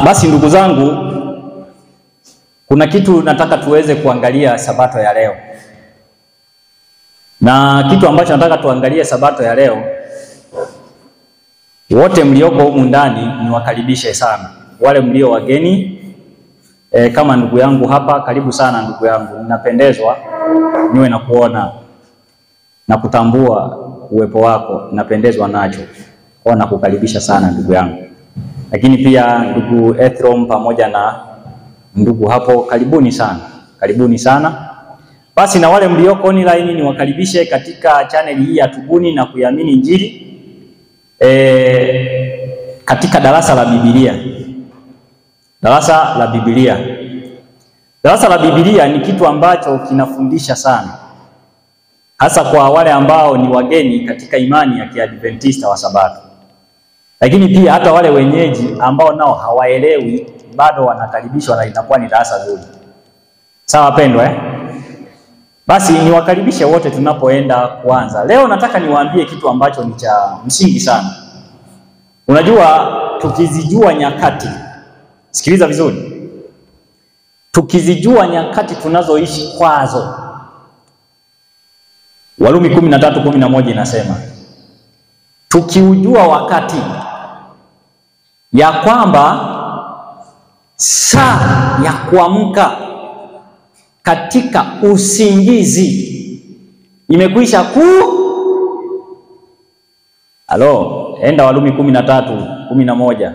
Basi ndugu zangu, kuna kitu nataka tuweze kuangalia sabato ya leo. Na kitu ambacho nataka tuangalie sabato ya leo, wote mlioko humu ndani niwakaribishe sana. Wale mlio wageni, kama ndugu yangu hapa, karibu sana ndugu yangu. Ninapendezwa niwe na kuona na kutambua uwepo wako, napendezwa nacho. Kwa nakukaribisha sana ndugu yangu. Lakini pia ndugu Ethrom pamoja na ndugu hapo, karibuni sana. Karibuni sana. Basi na wale mlioko online niwakaribishe katika channel hii ya Tubuni na Kuiamini Injili. Katika darasa la Biblia. Darasa la Biblia. Darasa la Biblia ni kitu ambacho kinafundisha sana, hasa kwa wale ambao ni wageni katika imani ya Kiadventista wa Sabato. Lakini pia hata wale wenyeji ambao nao hawaelewi bado wanakaribishwa, na itakuwa ni darasa zuri. Sawa pendwa Basi niwakaribishe wote tunapoenda kuanza. Leo nataka niwaambie kitu ambacho ni cha msingi sana. Unajua, tukizijua nyakati, sikiliza vizuri, tukizijua nyakati tunazoishi kwazo, Warumi 13:11 inasema, tukiujua wakati ya kwamba saa ya kuamka katika usingizi imekwisha enda Warumi 13:11.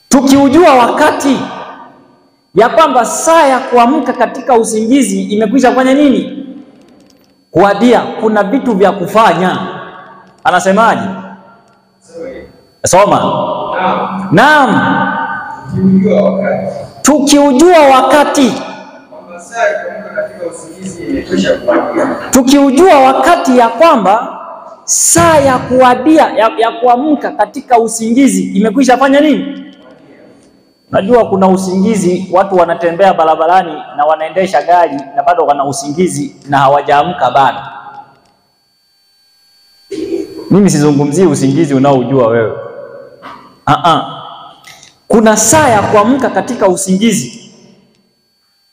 Tukiujua wakati ya kwamba saa ya kuamka katika usingizi imekwisha fanya nini? Kuadia. Kuna vitu vya kufanya. Anasemaje? Soma. Naam. Tukiujua wakati. Tukiujua wakati ya kwamba saa ya kuadia ya kuamka katika usingizi imekwisha fanya nini? Najua kuna usingizi, watu wanatembea barabarani na wanaendesha gari na bado wana usingizi na hawajaamka bado. Mimi sizungumzii usingizi unaojua wewe. Kuna saa ya kuamka katika usingizi.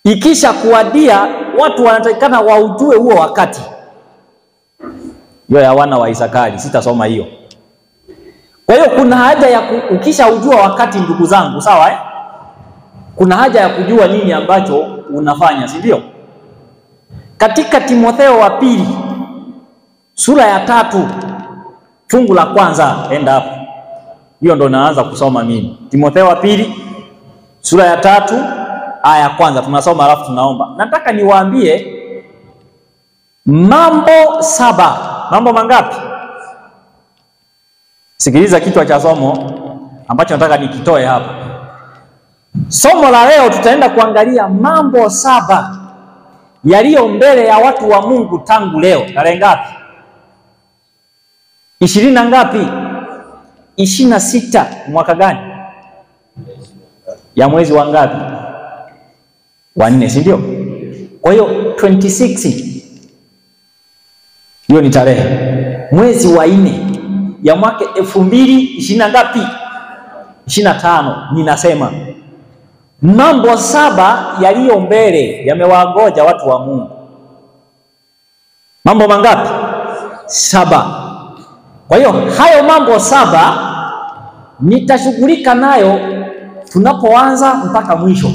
Ikisha kuadia, watu wanatakikana waujue huo wakati. Hiyo ya wana wa Isakari, sitasoma hiyo. Kwa hiyo kuna haja ya ukisha ujua wakati, ndugu zangu, sawa kuna haja ya kujua nini ambacho unafanya, si ndio? Katika Timotheo wa pili sura ya 3 fungu la kwanza, enda hapo. Hiyo ndo naanza kusoma mimi. Timotheo wa pili sura ya 3 aya ya kwanza tunasoma, alafu tunaomba. Nataka niwaambie mambo 7. Mambo mangapi? Sikiliza kichwa cha somo ambacho nataka nikitoe hapa. Somo la leo tutaenda kuangalia mambo 7 yaliyo mbele ya watu wa Mungu tangu leo. Tarehe ngapi? 20 na ngapi? 26. Mwaka gani? Ya mwezi wa ngapi? Wa 4, si ndio? Kwa hiyo 26 hiyo ni tarehe, mwezi wa 4 ya mwaka 2020 na ngapi? 25. Ninasema mambo 7 yaliyo mbele yamewagoja watu wa Mungu. Mambo mangapi? 7. Kwa hiyo hayo mambo 7 nitashughulika nayo tunapoanza mpaka mwisho.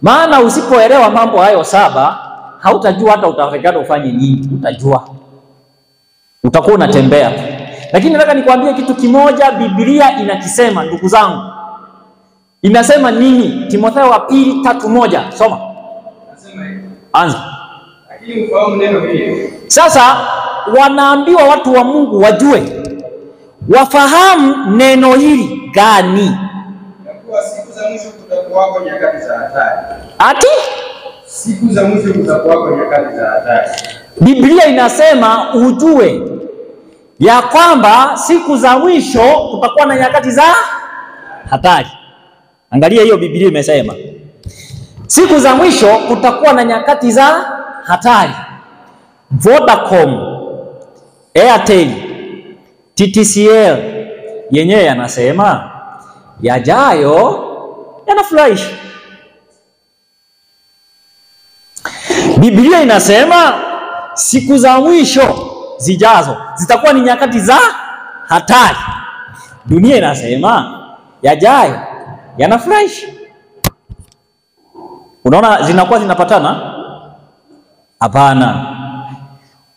Maana usipoelewa mambo hayo 7, hautajua hata utafikiri ufanye nini. Utajua, utakuwa unatembea. Lakini nataka nikwambie kitu kimoja, Biblia inakisema ndugu zangu. Inasema nini? Timotheo wa pili 3:1. Soma. Nasema hivi. Anza. Lakini ufahamu neno hili. Sasa wanaambiwa watu wa Mungu wajue, wafahamu neno hili gani? Kwa siku za mwisho kutakuwako nyakati za hatari. Ati? Siku za mwisho kutakuwako nyakati za hatari. Biblia inasema ujue ya kwamba siku za mwisho kutakuwa na nyakati za hatari. Angalia hiyo, Biblia imesema siku za mwisho kutakuwa na nyakati za hatari. Vodacom, Airtel, TTCL yenyewe anasema yajayo yanafurahisha. Biblia inasema siku za mwisho zijazo zitakuwa ni nyakati za hatari. Dunia inasema yajayo yanafurahisha. Unaona zinakuwa zinapatana? Hapana.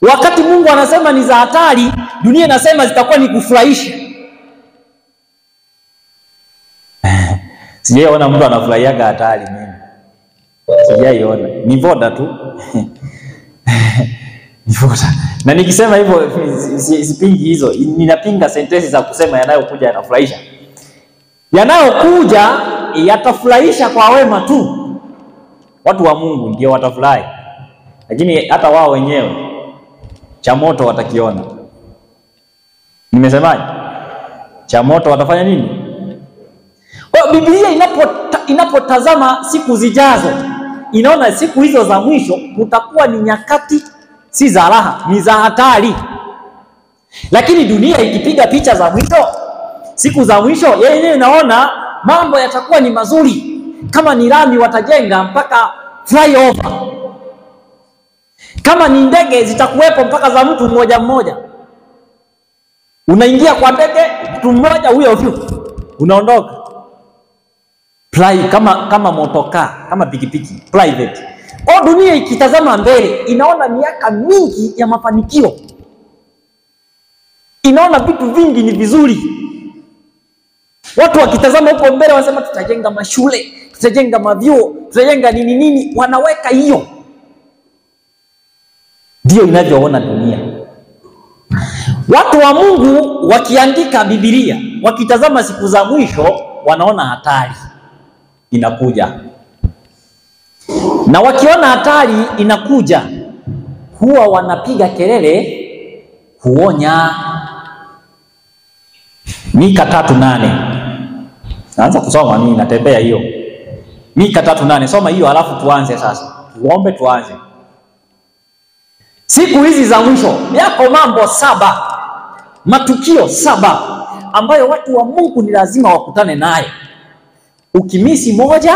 Wakati Mungu anasema ni za hatari, dunia inasema zitakuwa ni kufurahisha. Sijaona mtu anafurahiaga hatari mimi. Sijaiona. Ni voda tu. Ni voda. Na nikisema hivyo sipingi hizo. Ninapinga sentensi za kusema yanayokuja yanafurahisha. Yanayokuja yatafurahisha kwa wema tu. Watu wa Mungu ndio watafurahi. Lakini hata wao wenyewe cha moto watakiona. Nimesemaje? Cha moto watafanya nini? Kwa Biblia inapotazama siku zijazo, inaona siku hizo za mwisho kutakuwa ni nyakati si za raha, ni za hatari. Lakini dunia ikipiga picha za mwisho, siku za mwisho, yeye inaona mambo yatakuwa ni mazuri. Kama ni lami watajenga mpaka flyover. Kama ni ndege zitakuwepo mpaka za mtu mmoja mmoja. Unaingia kwa ndege, mtu mmoja huyo unaondoka. Kama motoka, kama pikipiki, private. Kwa dunia ikitazama mbele, inaona miaka mingi ya mafanikio. Inaona vitu vingi ni vizuri. Watu wakitazama huko mbele wanasema tutajenga mashule, tutajenga mavyuo, tutajenga nini, wanaweka hiyo. Ndio inavyoona dunia. Watu wa Mungu wakiandika Biblia, wakitazama siku za mwisho, wanaona hatari inakuja. Na wakiona hatari inakuja, huwa wanapiga kelele kuonya. Mika 3:8. Naanza kusoma mimi natembea hiyo. Mika 3:8. Soma hiyo alafu tuanze sasa. Tuombe tuanze. Siku hizi za mwisho yako mambo 7. Matukio 7 ambayo watu wa Mungu ni lazima wakutane naye. Ukimisi moja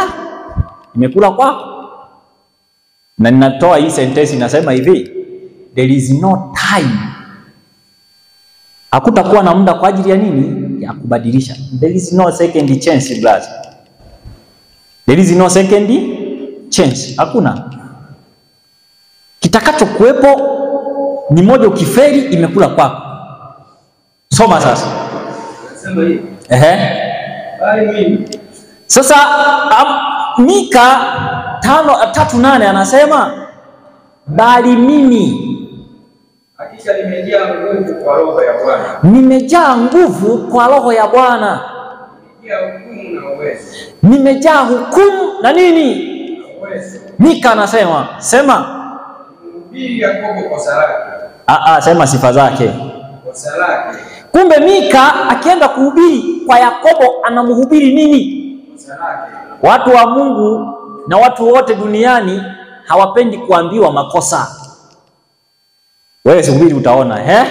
imekula kwako. Na ninatoa hii sentence inasema hivi, there is no time. Hakutakuwa na muda kwa ajili ya nini? Ya kubadilisha. There is no second chance, brother. There is no second chance. Hakuna. Kitakacho kuwepo ni moja, ukifeli imekula kwako. Soma sasa. Nasema hivi. Bali mimi. Sasa Mika 3:8 anasema bali mimi hakika nimejaa nguvu kwa roho ya Bwana. Nimejaa nguvu kwa roho ya Bwana. Nimejaa hukumu na uwezo. Nimejaa hukumu na nini? Na uwezo. Mika anasema, sema mhubiri Yakobo kosa lake. Sema sifa zake. Kosa lake. Kumbe Mika akienda kuhubiri kwa Yakobo anamhubiri nini? Kosa lake. Watu wa Mungu na watu wote duniani hawapendi kuambiwa makosa. Wewe subiri utaona,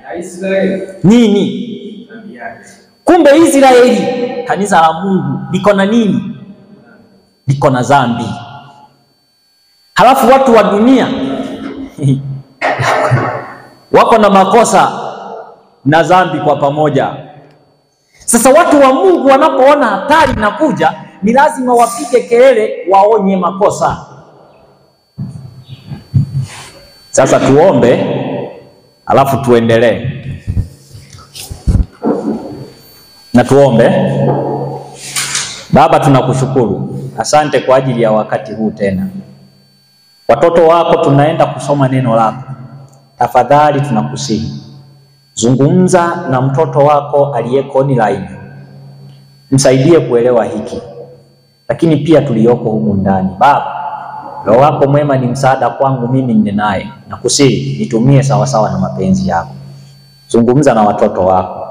na Israeli nini? Kumbe Israeli, kanisa la Mungu, liko na nini? Liko na dhambi. Halafu watu wa dunia wako na makosa na dhambi kwa pamoja. Sasa watu wa Mungu wanapoona hatari inakuja, ni lazima wapige kelele, waonye makosa. Sasa tuombe, alafu tuendelee. Na tuombe. Baba, tunakushukuru. Asante kwa ajili ya wakati huu tena. Watoto wako tunaenda kusoma neno lako. Tafadhali tunakusihi, zungumza na mtoto wako aliyeko online. Msaidie kuelewa hiki. Lakini pia tuliyoko humu ndani. Baba, Roho wako mwema ni msaada kwangu mimi ninenaye. Nakusihi nitumie sawa sawa na mapenzi yako. Zungumza na watoto wako.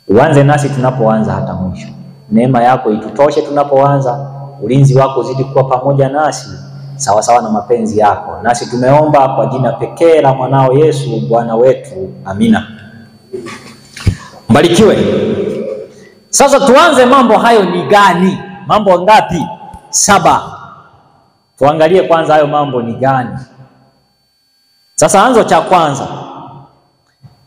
Uanze nasi tunapoanza hata mwisho. Neema yako itutoshe tunapoanza. Ulinzi wako uzidi kuwa pamoja nasi sawa sawa na mapenzi yako. Nasi tumeomba kwa jina pekee la mwanao Yesu Bwana wetu. Amina. Mbarikiwe. Sasa tuanze, mambo hayo ni gani? Mambo ngapi? 7. Tuangalie kwanza hayo mambo ni gani. Sasa anzo cha kwanza,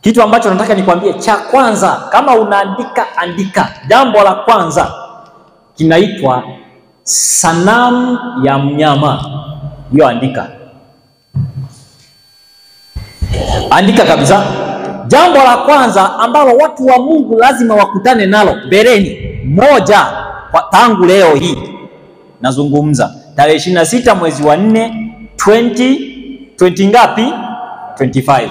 kitu ambacho nataka nikwambie cha kwanza, kama unaandika andika. Jambo la kwanza kinaitwa sanamu ya mnyama. Hiyo andika. Andika kabisa. Jambo la kwanza ambalo watu wa Mungu lazima wakutane nalo mbeleni, moja, tangu leo hii nazungumza, tarehe 26 mwezi wa 4 20 ngapi? 25.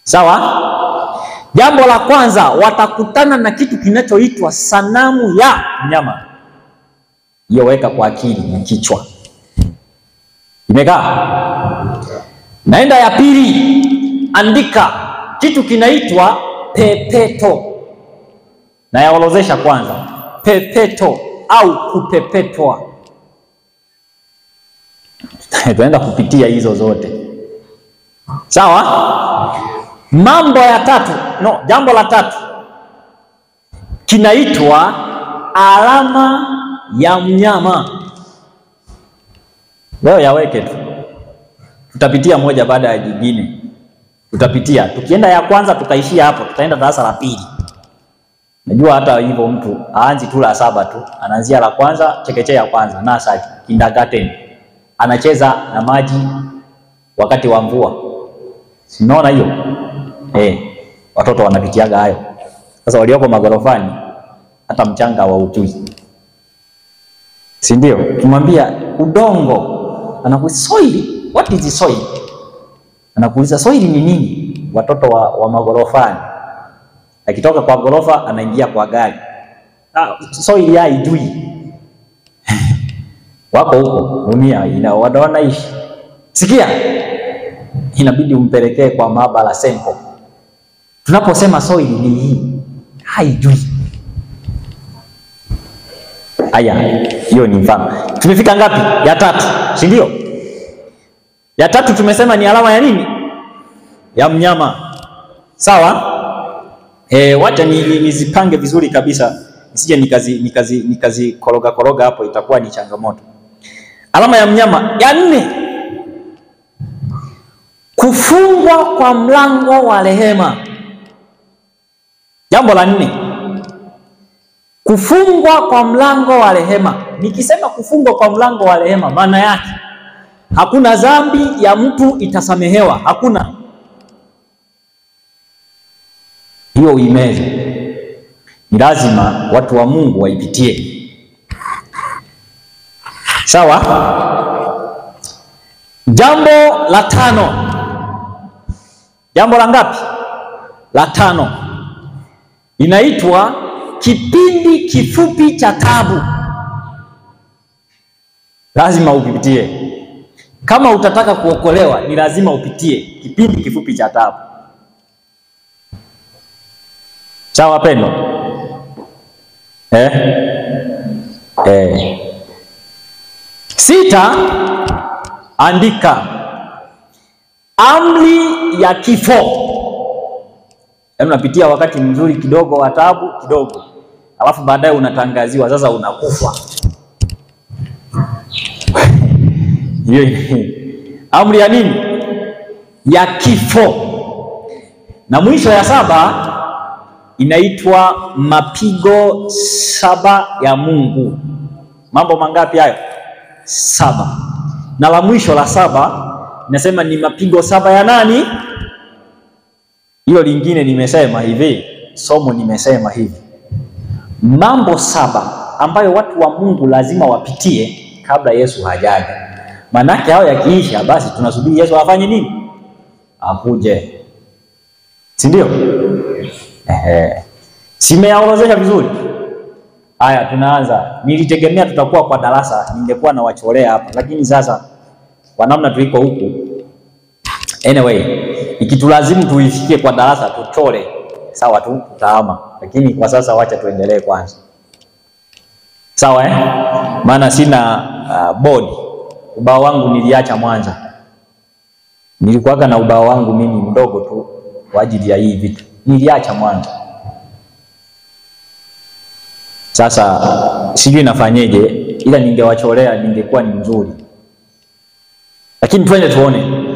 Sawa? Jambo la kwanza watakutana na kitu kinachoitwa sanamu ya mnyama. Hiyo weka kwa akili na kichwa. Imekaa? Naenda ya pili, andika kitu kinaitwa pepeto. Na yaolozesha kwanza, pepeto au kupepetwa. Tunaenda kupitia hizo zote. Sawa? Mambo ya tatu, jambo la tatu kinaitwa alama ya mnyama. Leo yaweke tu. Tutapitia moja baada ya jingine. Tutapitia. Tukienda ya kwanza tukaishia hapo, tutaenda darasa la pili. Najua hata hivyo mtu aanzi tu la 7 tu, anaanzia la kwanza, chekechea ya kwanza, nursery, kindergarten. Anacheza na maji wakati wa mvua. Sinaona hiyo? Watoto wanapitiaga hayo. Sasa walioko magorofani hata mchanga wa uchuzi. Si ndio? Kimwambia udongo, anakuuliza soil, what is the soil? Anakuuliza soil ni nini? Watoto wa magorofani. Akitoka kwa gorofa anaingia kwa gari. Soil ya ijui. Wako huko dunia wanaishi. Sikia, inabidi umpelekee kwa maabara sample. Tunaposema soil ni hii, haijui. Aya, hiyo ni mfano. Tumefika ngapi? Ya 3, si ndio? Ya 3 tumesema ni alama ya nini? Ya mnyama. Sawa? Wacha nizipange vizuri kabisa. Nisije nikazi koroga hapo, itakuwa ni changamoto. Alama ya mnyama ya 4, kufungwa kwa mlango wa rehema. Jambo la 4, kufungwa kwa mlango wa rehema. Nikisema kufungwa kwa mlango wa rehema, maana yake hakuna dhambi ya mtu itasamehewa, hakuna. Hiyo uimeze. Ni lazima watu wa Mungu waipitie. Sawa? Jambo la 5. Jambo la ngapi? La 5. Inaitwa kipindi kifupi cha taabu. Lazima upitie. Kama utataka kuokolewa, ni lazima upitie kipindi kifupi cha taabu. Sawa pendo? 6, andika amri ya kifo. Unapitia wakati mzuri kidogo wa taabu kidogo, alafu baadaye unatangaziwa sasa unakufa. Amri ya nini? Ya kifo. Na mwisho ya 7 inaitwa mapigo 7 ya Mungu. Mambo mangapi hayo? 7. Na la mwisho la 7 nasema ni mapigo 7 ya nani? Hilo lingine nimesema hivi, somo nimesema hivi. Mambo 7 ambayo watu wa Mungu lazima wapitie kabla Yesu hajaja. Manake hao yakiisha, basi tunasubiri Yesu afanye nini? Akuje. Si ndio? Simeyaorozesha vizuri. Haya, tunaanza. Nilitegemea tutakuwa kwa darasa, ningekuwa na wacholea hapa, lakini sasa kwa namna tuliko huku, anyway, ikitulazimu tuifikie kwa darasa tuchole, sawa tu, tutaama. Lakini kwa sasa wacha tuendelee kwanza. Sawa Maana sina board. Ubao wangu niliacha Mwanza. Nilikuwa na ubao wangu mimi mdogo tu kwa ajili ya hii vitu. Niliacha Mwanza. Sasa sijui nafanyeje, ila ningewacholea ningekuwa ni mzuri. Lakini twende tuone.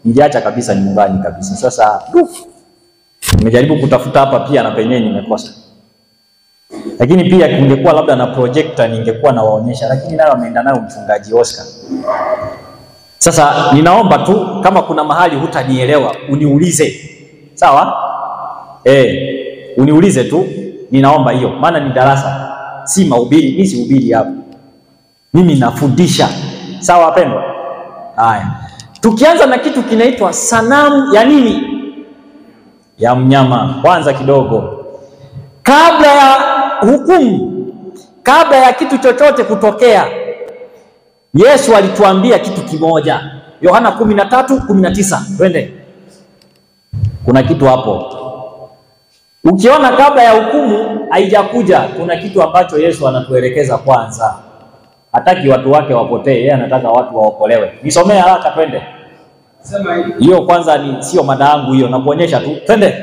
Niliacha kabisa nyumbani kabisa. Sasa nimejaribu kutafuta hapa pia na penyewe nimekosa. Lakini pia kungekuwa labda na projector ningekuwa nawaonyesha, lakini nayo ameenda nayo mchungaji Oscar. Sasa ninaomba tu kama kuna mahali hutanielewa uniulize. Sawa? Uniulize tu, ninaomba hiyo. Maana ni darasa, si mahubiri, mimi si hubiri hapa. Mimi nafundisha. Sawa wapendwa? Haya. Tukianza na kitu kinaitwa sanamu ya nini? Ya mnyama. Kwanza kidogo, kabla ya hukumu, kabla ya kitu chochote kutokea, Yesu alituambia kitu kimoja. Yohana 13:19. Twende. Kuna kitu hapo. Ukiona kabla ya hukumu haijakuja, kuna kitu ambacho Yesu anatuelekeza kwanza. Hataki watu wake wapotee, yeye anataka watu waokolewe. Nisomee haraka twende. Sema hivi. Hiyo kwanza ni sio mada yangu hiyo, nakuonyesha tu. Twende.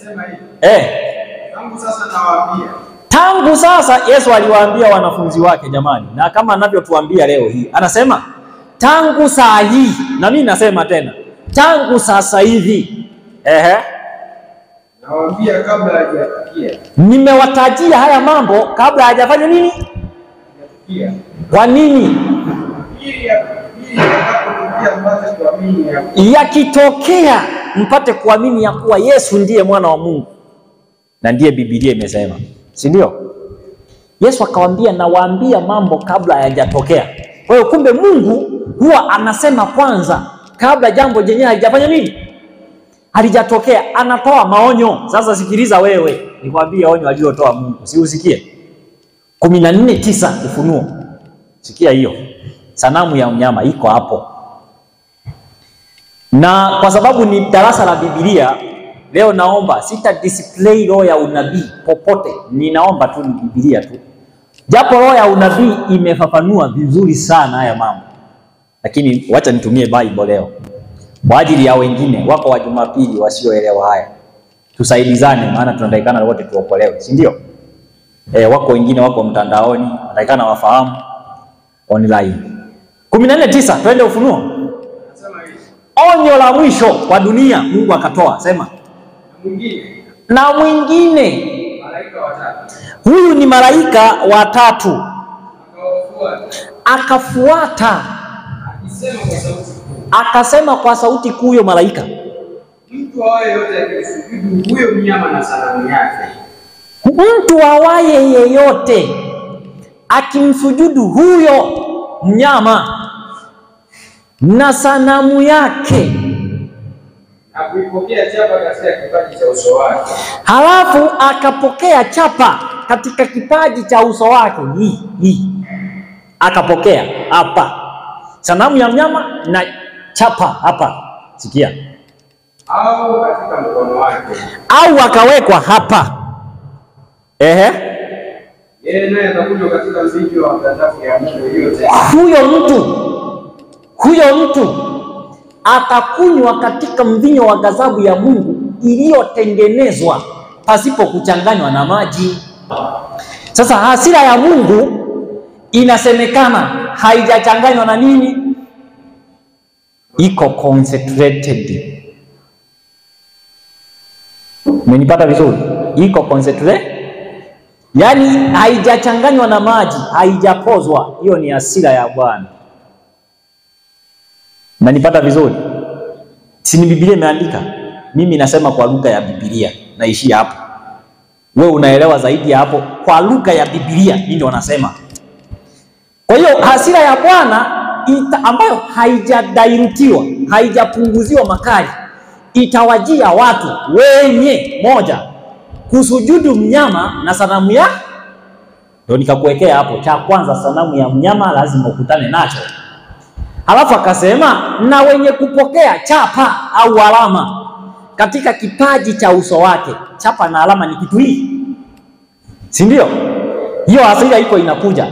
Sema hivi. Tangu sasa nawaambia. Tangu sasa Yesu aliwaambia wanafunzi wake jamani, na kama anavyotuambia leo hii. Anasema tangu saa hii, na mimi nasema tena, tangu sasa hivi. Nawaambia kabla hajatukia. Nimewatajia haya mambo kabla hajafanya nini? Hajatukia. Kwa nini? Yakitokea mpate kuamini ya kuwa Yesu ndiye mwana wa Mungu. Na ndiye Biblia imesema. Si ndio? Yesu akawaambia nawaambia mambo kabla hayajatokea. Kwa hiyo kumbe Mungu huwa anasema kwanza kabla jambo jenyewe halijafanya nini? Halijatokea, anatoa maonyo. Sasa sikiliza wewe, nikwambie onyo aliyotoa Mungu. Si usikie? 14:9 Ufunuo. Sikia hiyo. Sanamu ya mnyama iko hapo. Na kwa sababu ni darasa la Biblia, leo naomba sita display roho ya unabii popote. Ninaomba tu ni Biblia tu. Japo roho ya unabii imefafanua vizuri sana haya mambo. Lakini wacha nitumie Bible leo. Kwa ajili ya wengine wako wa Jumapili wasioelewa haya. Tusaidizane maana tunatakikana wote tuokolewe, si ndio? Wako wengine wako mtandaoni, wanatakikana wafahamu online. 14:9 twende Ufunuo. Onyo la mwisho kwa dunia Mungu akatoa, sema. Na mwingine Malaika watatu. Huyu ni malaika watatu. Akafuata. Akasema kwa sauti kuu huyo malaika. Mtu awaye yote akisujudu huyo mnyama na sanamu yake. Mtu awaye yeyote akimsujudu huyo mnyama na sanamu yake na kuipokea chapa katika kipaji cha uso wake. Halafu akapokea chapa katika kipaji cha uso wake. Hii. Akapokea hapa. Sanamu ya mnyama na chapa hapa. Sikia. Au katika mkono wake. Au akawekwa hapa. Yeye naye atakuja katika mvinyo wa ghadhabu ya Mungu yote. Huyo mtu atakunywa katika mvinyo wa ghadhabu ya Mungu iliyotengenezwa pasipo kuchanganywa na maji. Sasa hasira ya Mungu inasemekana haijachanganywa na nini? Iko concentrated. Umenipata vizuri? Iko concentrated. Yaani haijachanganywa na maji, haijapozwa. Hiyo ni hasira ya Bwana. Umenipata vizuri? Si ni Biblia imeandika? Mimi nasema kwa lugha ya Biblia, naishia hapo. Wewe unaelewa zaidi ya hapo kwa lugha ya Biblia ndio wanasema. Kwa hiyo hasira ya Bwana ambayo haijadairutiwa, haijapunguziwa makali, itawajia watu wenye moja kusujudu mnyama na sanamu ya. Ndio nikakuwekea hapo cha kwanza, sanamu ya mnyama lazima ukutane nacho. Halafu akasema na wenye kupokea chapa au alama katika kipaji cha uso wake. Chapa na alama ni kitu hii, si ndio? Hiyo hasira iko inakuja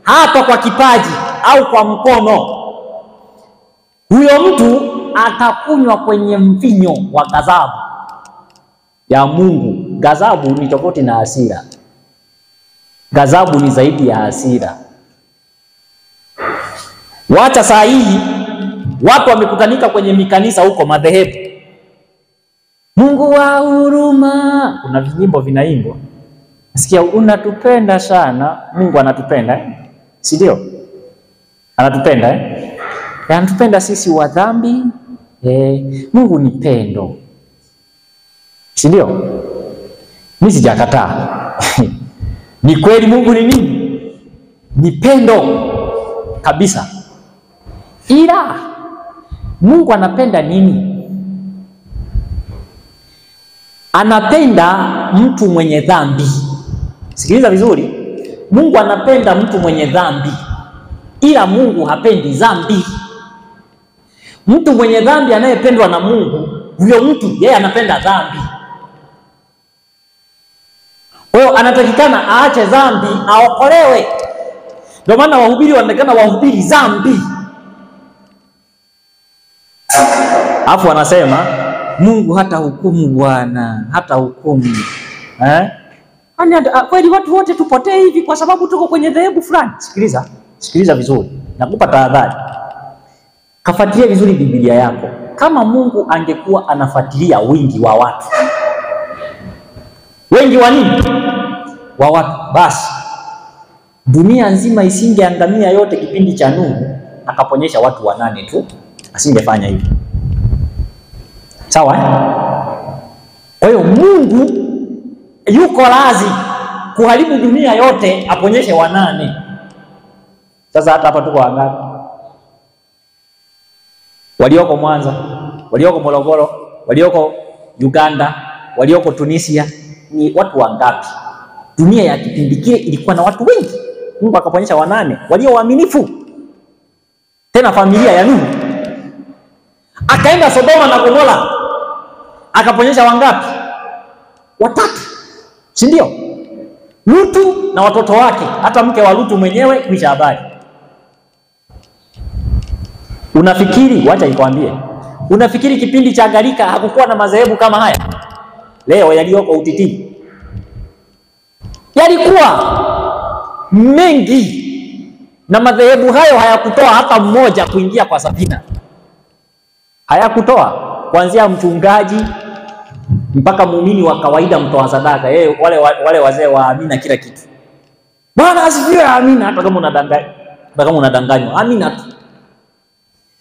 hapa kwa kipaji au kwa mkono. Huyo mtu atakunywa kwenye mvinyo wa ghadhabu ya Mungu. Ghadhabu ni tofauti na hasira. Ghadhabu ni zaidi ya hasira. Wacha saa hii watu wamekutanika kwenye mikanisa huko madhehebu. Mungu wa huruma. Kuna vinyimbo vinaimbwa. Nasikia unatupenda sana. Mungu anatupenda si ndio? Anatupenda anatupenda sisi wa dhambi. Mungu ni pendo. Si ndio? Mimi sijakataa. Ni kweli Mungu ni nini? Ni pendo kabisa. Ila Mungu anapenda nini? Anapenda mtu mwenye dhambi. Sikiliza vizuri. Mungu anapenda mtu mwenye dhambi. Ila Mungu hapendi dhambi. Mtu mwenye dhambi anayependwa na Mungu, huyo mtu yeye anapenda dhambi. Anatakikana aache dhambi, aokolewe. Ndio maana wahubiri wanatakana wahubiri dhambi. Alafu wanasema Mungu hata hukumu Bwana, hata hukumu. Kweli watu wote tupotee hivi kwa sababu tuko kwenye dhehebu fulani? Sikiliza vizuri. Nakupa tahadhari. Kafuatilia vizuri Biblia yako. Kama Mungu angekuwa anafuatilia wingi wa watu. Wengi wa nini? Wa watu. Basi dunia nzima isingeangamia yote kipindi cha Nuhu, akaponyesha watu 8 tu. Asingefanya hivyo. Sawa? Kwa hiyo Mungu yuko lazi kuharibu dunia yote aponyeshe 8. Sasa hata hapa tuko wangapi? Walioko Mwanza, walioko Morogoro, walioko Uganda, walioko Tunisia, ni watu wangapi? Dunia ya kipindi kile ilikuwa na watu wengi. Mungu akaponyesha 8 walio waaminifu. Tena familia ya Nuhu. Akaenda Sodoma na Gomora. Akaponyesha wangapi? 3. Si ndio? Lutu na watoto wake, hata mke wa Lutu mwenyewe kisha habari. Unafikiri, wacha nikwambie. Unafikiri kipindi cha gharika hakukuwa na madhehebu kama haya? Leo yaliyoko UTT. Yalikuwa mengi. Na madhehebu hayo hayakutoa hata mmoja kuingia kwa safina. Hayakutoa. Kuanzia mchungaji mpaka muumini wa kawaida mtoa sadaka. Wale wazee waamini kila kitu. Bwana asifiwe, amina. Hata kama unadanganywa, amina tu.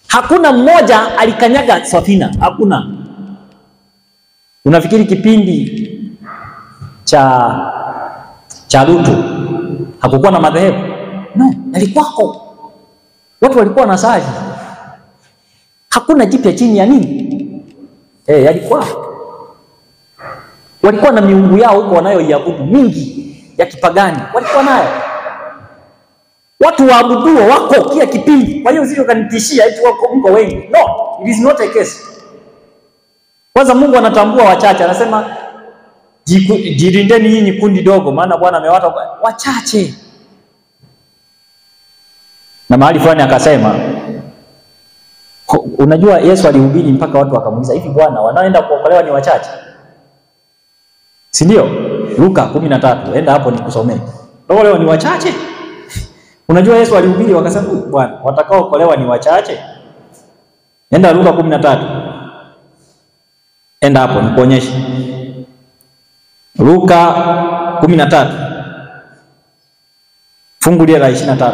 Hakuna mmoja alikanyaga safina. Hakuna. Unafikiri kipindi cha Lutu hakukuwa na madhehebu? No, yalikuwako. Watu walikuwa na sali. Hakuna jipya chini ya nini? Yalikuwa. Walikuwa na miungu yao huko wanayoiabudu mingi ya kipagani. Walikuwa nayo. Watu waabuduo wako kila kipindi. Kwa hiyo usije kanitishia eti wako mko wengi. No, it is not a case. Kwanza Mungu anatambua wachache. Anasema jirindeni nyinyi kundi dogo, maana Bwana amewata wachache. Na mahali fulani akasema, unajua Yesu alihubiri mpaka watu wakamuuliza, hivi Bwana wanaoenda kuokolewa ni wachache? Si ndio? Luka 13, enda hapo nikusomee. Leo ni wachache. Unajua Yesu alihubiri wakasema, Bwana watakao kuokolewa ni wachache? Enda Luka 13. Enda hapo nikuonyeshe. Luka 13. Fungu la 23.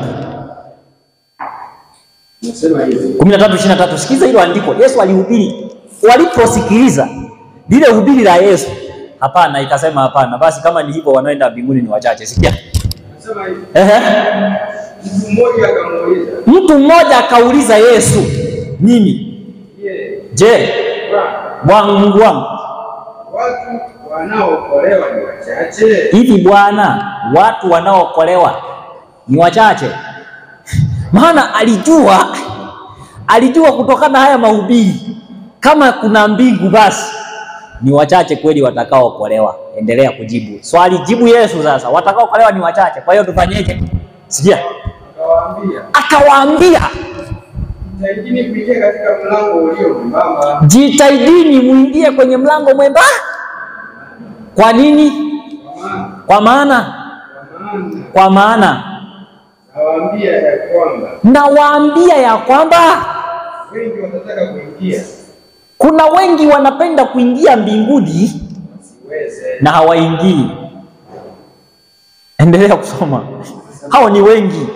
13:23. Sikiza hilo andiko. Yesu alihubiri. Waliposikiliza lile hubiri la Yesu, hapana, ikasema hapana, basi kama ni hivyo wanaoenda mbinguni ni wachache. Sikia. Nasema hivi. Mtu mmoja akauliza Yesu, nini? Je, Bwana Mungu wangu, watu wanaookolewa ni wachache? Hivi Bwana, watu wanaookolewa ni wachache? Maana alijua kutokana haya mahubiri, kama kuna mbingu basi ni wachache kweli watakaookolewa. Endelea kujibu swali, jibu Yesu sasa. Watakaookolewa ni wachache, kwa hiyo tufanyeje? Sikia. Akawaambia, jitahidini kuingia katika mlango ulio mwembamba. Jitahidini muingie kwenye mlango mwembamba. Kwa nini? Kwa maana Kwa maana nawaambia ya kwamba wengi watataka kuingia. Kuna wengi wanapenda kuingia mbinguni na hawaingii. Endelea kusoma. Hao ni wengi.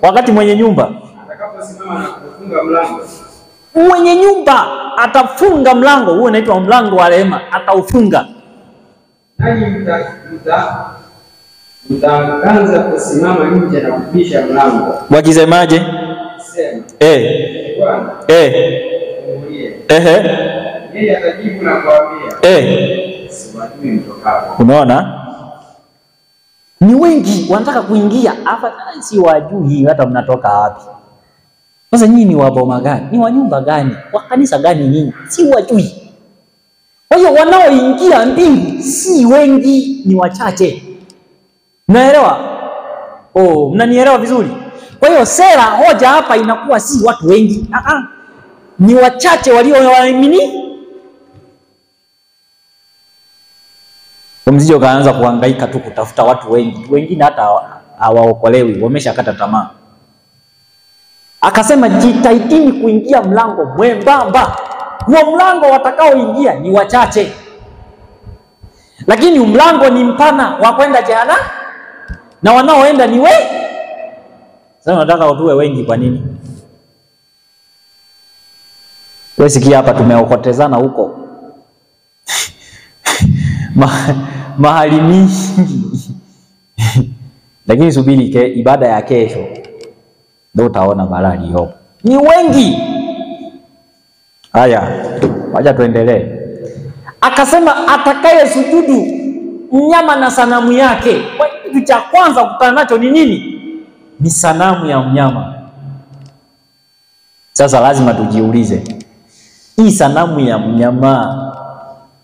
Wakati mwenye nyumba atakaposimama na kufunga mlango. Mwenye nyumba atafunga mlango, huo unaitwa mlango wa rehema, ataufunga. Nanyi mtaanza kusimama nje na kupisha mlango. Wakisemaje? Sema. Bwana. Yeye atajibu na kuambia. Siwajui mtokapo. Unaona? Ni wengi wanataka kuingia, hapa si wajui hata mnatoka wapi. Sasa nyinyi ni wa boma gani? Ni wa nyumba gani? Wa kanisa gani nyinyi? Si wajui. Kwa hiyo wanaoingia mbingu si wengi, ni wachache. Mnaelewa? Mnanielewa vizuri? Kwa hiyo sera hoja hapa inakuwa si watu wengi. Ni wachache walioamini. Msije kaanza kuhangaika tu kutafuta watu wengi. Wengine hata hawaokolewi, wameshakata tamaa. Akasema jitahidini kuingia mlango mwembamba. Huo mlango watakaoingia ni wachache. Lakini mlango ni mpana wa kwenda jehanamu na wanaoenda ni wengi. Sasa nataka watuwe wengi kwa nini? Wewe sikia hapa tumeokotezana huko. Mahali mingi. Lakini subiri ibada ya kesho ndio utaona balaa hiyo. Ni wengi. Haya, wacha tuendelee. Akasema atakaye sujudu mnyama na sanamu yake. Kwa kitu cha kwanza kukutana nacho ni nini? Ni sanamu ya mnyama. Sasa lazima tujiulize, hii sanamu ya mnyama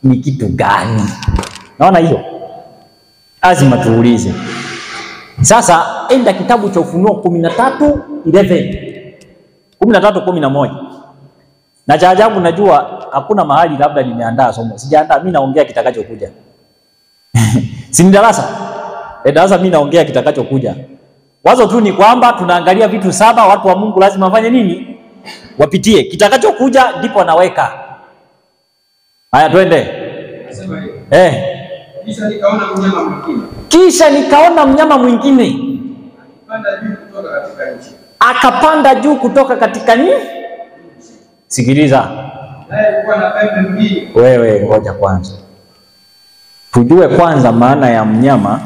ni kitu gani? Naona hiyo lazima tuulize. Sasa enda kitabu cha Ufunuo 13:11. Na cha ajabu najua hakuna mahali labda nimeandaa somo. Sijaandaa, mimi naongea kitakachokuja. Si ni darasa? Darasa mimi naongea kitakachokuja. Wazo tu ni kwamba tunaangalia vitu 7 watu wa Mungu lazima wafanye nini? Wapitie. Kitakachokuja ndipo naweka. Haya twende. Nasema hiyo. Kisha nikaona mnyama mwingine. Akapanda juu kutoka katika nchi. Sikiliza. Wewe ngoja kwanza. Tujue kwanza maana ya mnyama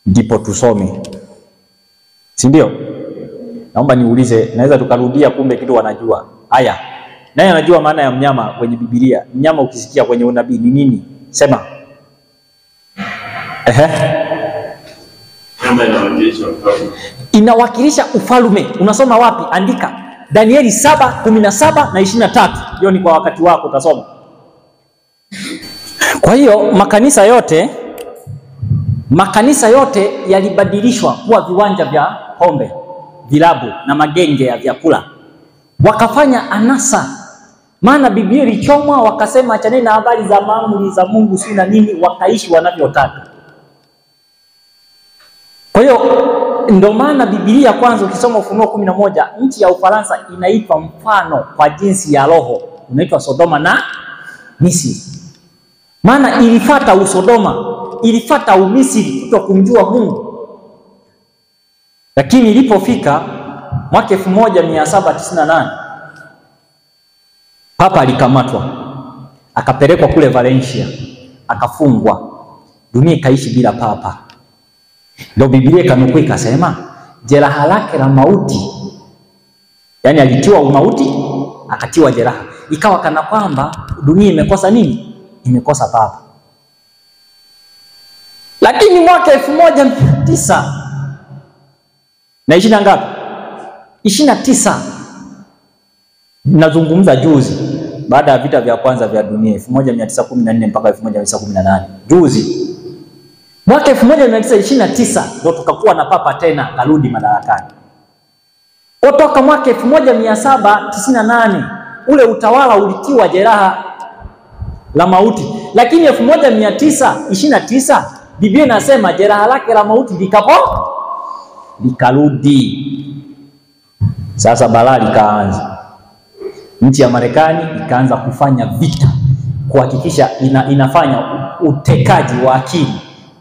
ndipo tusome. Si ndio? Naomba niulize, naweza tukarudia kumbe kitu wanajua. Haya. Naye anajua maana ya mnyama kwenye Biblia. Mnyama ukisikia kwenye unabii ni nini? Sema. Inawakilisha ufalme. Unasoma wapi? Andika. Danieli 7:17 na 23. Hiyo ni kwa wakati wako utasoma. Kwa hiyo makanisa yote yalibadilishwa kuwa viwanja vya pombe, vilabu na magenge ya vyakula. Wakafanya anasa. Maana Biblia ilichomwa, wakasema achane na habari za maamuri za Mungu si na nini, wakaishi wanavyotaka. Kwa hiyo ndio maana Biblia kwanza ukisoma Ufunuo 11, nchi ya Ufaransa inaitwa mfano kwa jinsi ya roho, unaitwa Sodoma na Misri. Maana ilifuata Usodoma, ilifuata Umisri kutokumjua Mungu. Lakini ilipofika mwaka 1798 Papa alikamatwa, akapelekwa kule Valencia, akafungwa. Dunia ikaishi bila papa. Ndio Biblia ikanukuu ikasema jeraha lake la mauti, yani alitiwa umauti akatiwa jeraha, ikawa kana kwamba dunia imekosa nini? Imekosa papa. Lakini mwaka 1900 na 20 ngapi? 29. Nazungumza juzi baada ya vita vya kwanza vya dunia 1914 mpaka 1918. Juzi mwaka 1929 ndio tukakuwa na papa tena karudi madarakani. Kutoka mwaka 1798 ule utawala ulitiwa jeraha la mauti, lakini 1929 Biblia inasema jeraha lake la mauti likarudi. Sasa balaa likaanza. Nchi ya Marekani ikaanza kufanya vita kuhakikisha inafanya utekaji wa akili,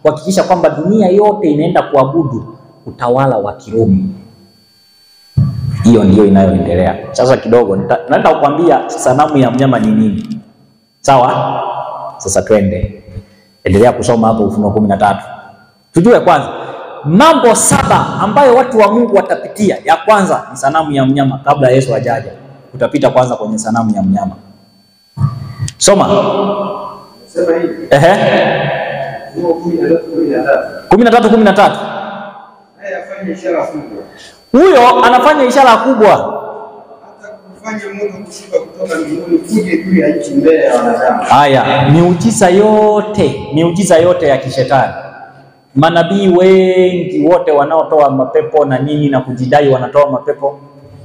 kuhakikisha kwamba dunia yote inaenda kuabudu utawala wa Kirumi. Hiyo ndio inayoendelea. Sasa kidogo naenda kukwambia sanamu ya mnyama ni nini. Sawa? Sasa twende. Endelea kusoma hapo Ufunuo 13. Tujue kwanza mambo 7 ambayo watu wa Mungu watapitia. Ya kwanza ni sanamu ya mnyama kabla Yesu hajaja. Utapita kwanza kwenye sanamu ya mnyama. Soma. Sema hivi. 13. Afanye ishara kubwa. Huyo anafanya ishara kubwa. Hata kufanya moto kushuka kutoka mbinguni kuje juu ya nchi mbele ya wanadamu. Haya, miujiza yote ya kishetani. Manabii wengi wote wanaotoa mapepo na nini na kujidai wanatoa mapepo,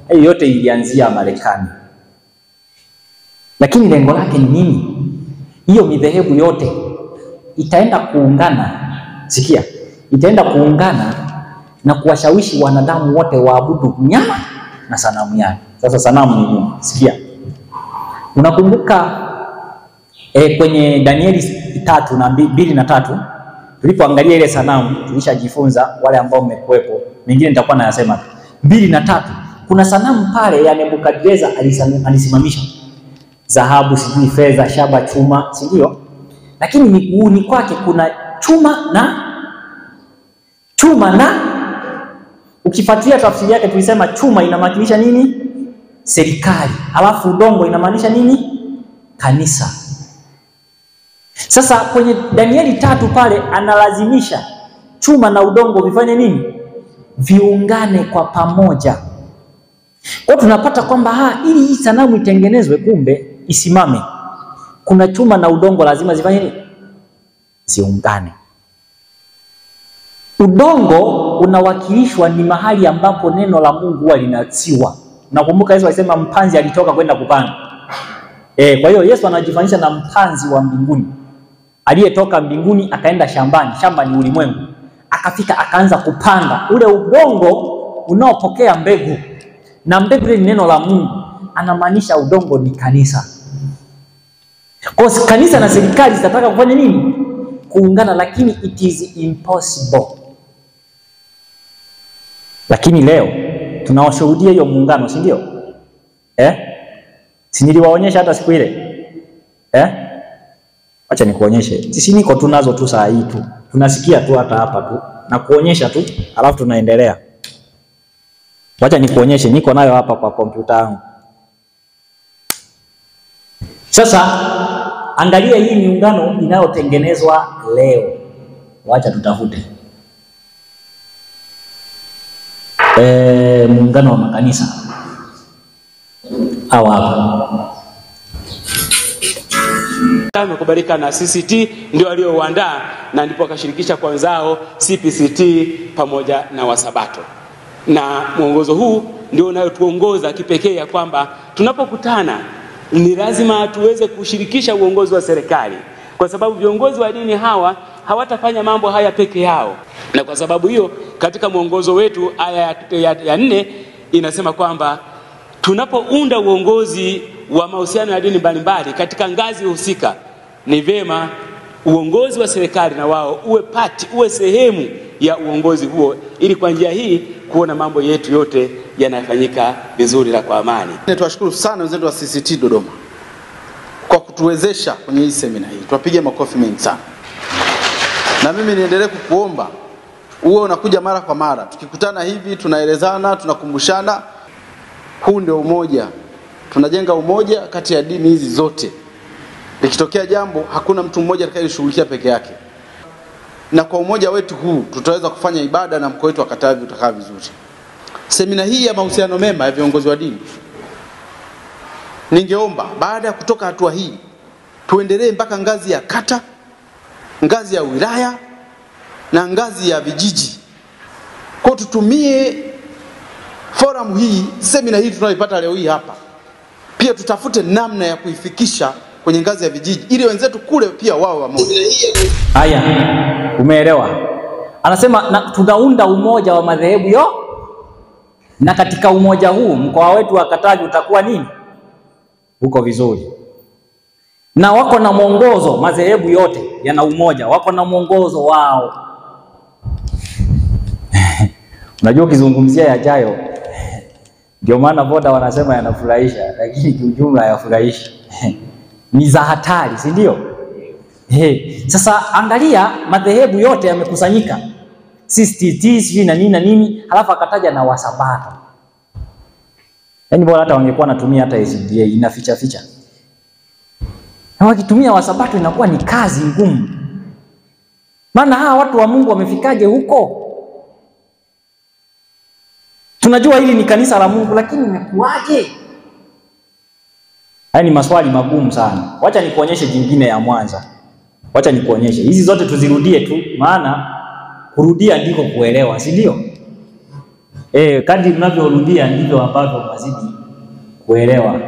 hiyo yote ilianzia Marekani. Lakini lengo lake ni nini? Hiyo midhehebu yote itaenda kuungana, sikia, itaenda kuungana na kuwashawishi wanadamu wote waabudu mnyama na sanamu yake. Sasa sanamu ni nini? Sikia. Unakumbuka kwenye Danieli 3:2 na 3 tulipoangalia ile sanamu, tulishajifunza, wale ambao mmekuepo, mengine nitakuwa nayasema. 2 na 3 kuna sanamu pale ya Nebukadneza alisimamisha. Dhahabu, sijui fedha, shaba, chuma, si ndio? Lakini miguuni kwake kuna chuma na ukifuatilia tafsiri yake tulisema chuma inamaanisha nini? Serikali. Alafu udongo inamaanisha nini? Kanisa. Sasa kwenye Danieli 3 pale analazimisha chuma na udongo vifanye nini? Viungane kwa pamoja. Kwa tunapata kwamba ili hii sanamu itengenezwe, kumbe isimame, kuna chuma na udongo lazima zifanye nini? Ziungane. Udongo unawakilishwa ni mahali ambapo neno la Mungu huwa linatiwa. Nakumbuka Yesu alisema mpanzi alitoka kwenda kupanda. Kwa hiyo Yesu anajifanisha na mpanzi wa mbinguni aliyetoka mbinguni akaenda shambani. Shamba ni ulimwengu. Akafika akaanza kupanda ule udongo unaopokea mbegu, na mbegu ni neno la Mungu. Anamaanisha udongo ni kanisa. Kwa hiyo kanisa na serikali zitataka kufanya nini? Kuungana, lakini it is impossible. Lakini leo tunawashuhudia hiyo muungano, si ndio? Si niliwaonyesha hata siku ile? Acha nikuonyeshe. Sisi niko tunazo tu saa hii tu. Tunasikia tu hata hapa tu na kuonyesha tu, alafu tunaendelea. Acha nikuonyeshe, niko nayo hapa kwa kompyuta yangu. Sasa angalia hii miungano inayotengenezwa leo. Wacha tutafute. Muungano wa makanisa. Hapa. Amekubalika na CCT ndio waliouandaa, na ndipo akashirikisha kwa wenzao CPCT pamoja na Wasabato. Na mwongozo huu ndio unayotuongoza kipekee ya kwamba tunapokutana ni lazima tuweze kushirikisha uongozi wa serikali, kwa sababu viongozi wa dini hawatafanya mambo haya peke yao. Na kwa sababu hiyo katika mwongozo wetu aya ya 4 inasema kwamba tunapounda uongozi wa mahusiano ya dini mbalimbali katika ngazi husika, ni vema uongozi wa serikali na wao uwe sehemu ya uongozi huo, ili kwa njia hii kuona mambo yetu yote yanafanyika vizuri na kwa amani. Tunashukuru sana wenzetu wa CCT Dodoma kwa kutuwezesha kwenye hii semina hii. Tuwapige makofi mengi sana. Na mimi niendelee kukuomba uwe unakuja mara kwa mara. Tukikutana hivi tunaelezana, tunakumbushana. Huu ndio umoja. Tunajenga umoja kati ya dini hizi zote. Ikitokea jambo hakuna mtu mmoja atakayeshughulikia peke yake. Na kwa umoja wetu huu tutaweza kufanya ibada na mkoa wetu wa Katavi utakaa vizuri. Semina hii ya mahusiano mema ya viongozi wa dini, ningeomba baada ya kutoka hatua hii tuendelee mpaka ngazi ya kata, ngazi ya wilaya na ngazi ya vijiji. Kwa tutumie forum hii, semina hii tunayoipata leo hii hapa, pia tutafute namna ya kuifikisha kwenye ngazi ya vijiji, ili wenzetu kule pia wao wamoja. Haya, umeelewa? Anasema tunaunda umoja wa madhehebu yo, na katika umoja huu mkoa wetu wa Katavi utakuwa nini? Uko vizuri. Na wako na mwongozo, madhehebu yote yana umoja, wako na mwongozo wao. Unajua ukizungumzia yajayo, ndio maana voda wanasema yanafurahisha, lakini kiujumla hayafurahishi. Ni za hatari, si ndio? Sasa angalia, madhehebu yote yamekusanyika, CCT na nini na nini, halafu akataja na Wasabato. Yaani bora hata wangekuwa natumia hata SDA, inaficha ficha. Na wakitumia Wasabato inakuwa ni kazi ngumu. Maana hawa watu wa Mungu wamefikaje huko? Tunajua hili ni kanisa la Mungu, lakini imekuaje? Haya ni maswali magumu sana. Wacha nikuonyeshe jingine ya Mwanza. Wacha nikuonyeshe. Hizi zote tuzirudie tu, maana kurudia ndiko kuelewa, si ndio? Kadri mnavyorudia ndivyo ambavyo mnazidi kuelewa.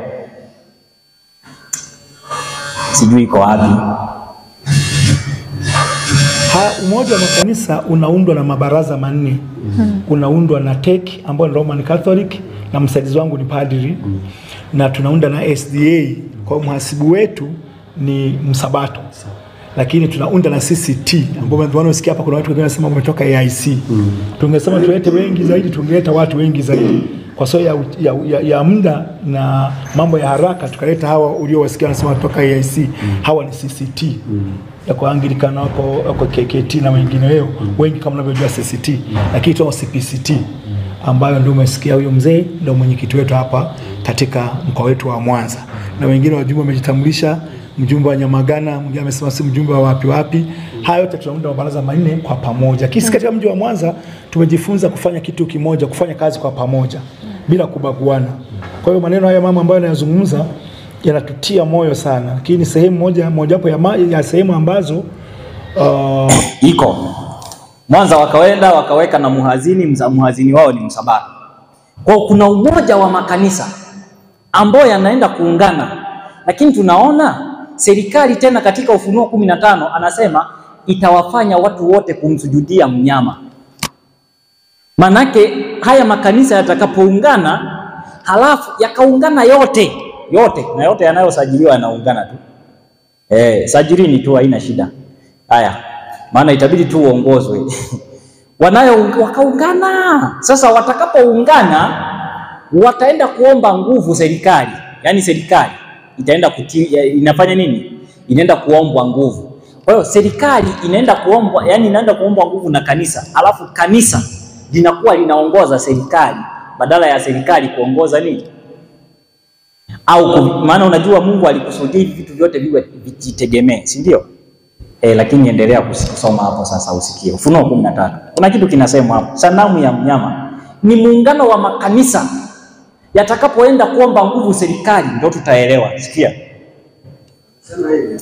Sijui iko wapi. Umoja wa makanisa unaundwa na mabaraza manne. Unaundwa na TEC ambao ni Roman Catholic, na msaidizi wangu ni padri. Na tunaunda na SDA, kwa mhasibu wetu ni Msabato. Lakini tunaunda na CCT ambao wanasikia hapa kuna watu wengine wanasema wametoka AIC. Tungesema tulete wengi zaidi, tungeleta watu wengi zaidi. Kwa sababu ya muda na mambo ya haraka tukaleta hawa uliowasikia wanasema kutoka AIC. Hawa ni CCT. Ya kwa Anglikana wako KKT na wengineo wengi kama mnavyojua CCT, lakini tuna CPCT ambayo ndio umesikia huyo mzee ndio mwenyekiti wetu hapa katika mkoa wetu wa Mwanza, na wengine wajumbe wamejitambulisha, mjumbe wa Nyamagana, mwingine amesema si mjumbe wa wapi. Hayo yote tunaunda mabaraza manne kwa pamoja. Kisi katika mji wa Mwanza tumejifunza kufanya kitu kimoja, kufanya kazi kwa pamoja bila kubaguana. Kwa hiyo maneno haya mama ambayo anayazungumza yanatutia moyo sana, lakini sehemu mojawapo ya sehemu ambazo iko Mwanza wakaweka na muhazini wao ni Msabato. Kwa kuna umoja wa makanisa ambao yanaenda kuungana, lakini tunaona serikali tena katika Ufunuo 15 anasema itawafanya watu wote kumsujudia mnyama. Manake haya makanisa yatakapoungana, halafu yakaungana yote na yote yanayosajiliwa yanaungana tu. Sajilini tu haina shida. Haya, maana itabidi tu uongozwe. Wakaungana. Sasa watakapoungana wataenda kuomba nguvu serikali. Yaani serikali itaenda inafanya nini? Inaenda kuombwa nguvu. Kwa hiyo serikali inaenda kuombwa, yani inaenda kuombwa nguvu na kanisa. Alafu kanisa linakuwa linaongoza serikali badala ya serikali kuongoza nini? Maana unajua Mungu alikusudia vitu vyote viwe vijitegemee, si ndio? Lakini endelea kusoma hapo sasa usikie. Ufunuo 13. Kuna kitu kinasema hapo. Sanamu ya mnyama ni muungano wa makanisa yatakapoenda kuomba nguvu serikali, ndio tutaelewa. Sikia. Sema hivi.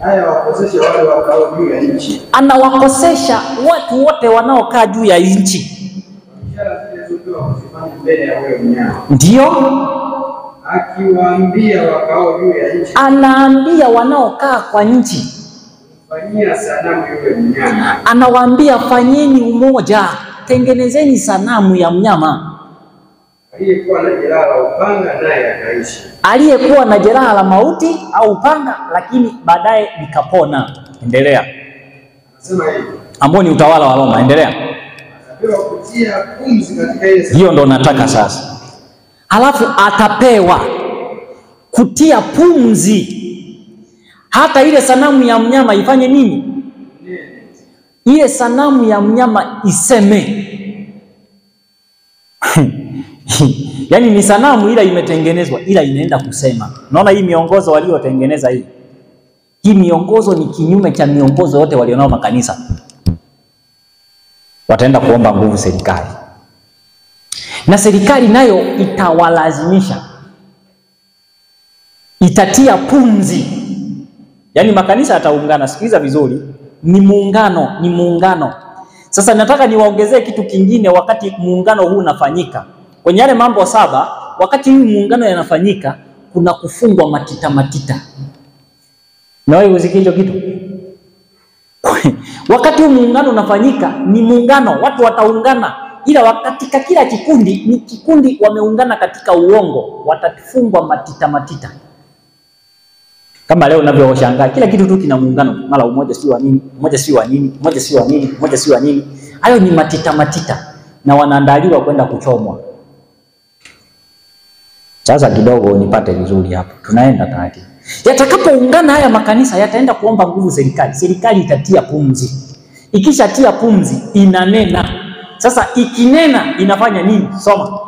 haya wakosesha wale wakao juu ya nchi. Anawakosesha watu wote wanaokaa juu ya nchi. Ndio Akiwaambia wakao juu ya nchi, anaambia wanaokaa kwa nchi, fanyia sanamu yule mnyama. Anawaambia fanyeni umoja, tengenezeni sanamu ya mnyama. Aliyekuwa na jeraha la upanga naye akaishi. Aliyekuwa na jeraha la mauti au upanga, lakini baadaye likapona. Endelea. Sema hivi. Ambao ni utawala wa Roma. Endelea. Atapewa kutia pumzi katika ile sanamu. Hiyo ndo nataka sasa. Halafu atapewa kutia pumzi. Hata ile sanamu ya mnyama ifanye nini? Ile sanamu ya mnyama iseme. Yaani ni sanamu ila imetengenezwa, ila inaenda kusema. Unaona hii miongozo waliotengeneza hii. Hii miongozo ni kinyume cha miongozo yote walionao makanisa. Wataenda kuomba nguvu serikali. Na serikali nayo itawalazimisha. Itatia pumzi. Yaani makanisa yataungana. Sikiliza vizuri. Ni muungano. Sasa nataka niwaongezee kitu kingine wakati muungano huu unafanyika. Kwenye yale mambo 7, wakati huu muungano yanafanyika, kuna kufungwa matita matita. Na wewe usikie hicho kitu? Wakati huu muungano unafanyika, ni muungano, watu wataungana, ila katika kila kikundi ni kikundi wameungana katika uongo, watafungwa matita matita. Kama leo unavyoshangaa kila kitu tu kina muungano, mara umoja si wa nini, umoja si wa nini, umoja si wa nini, umoja si wa nini. Hayo ni matita matita na wanaandaliwa kwenda kuchomwa. Sasa kidogo nipate vizuri hapo. Tunaenda taratibu. Yatakapoungana haya makanisa yataenda kuomba nguvu serikali. Serikali itatia pumzi. Ikishatia pumzi inanena. Sasa ikinena inafanya nini? Soma.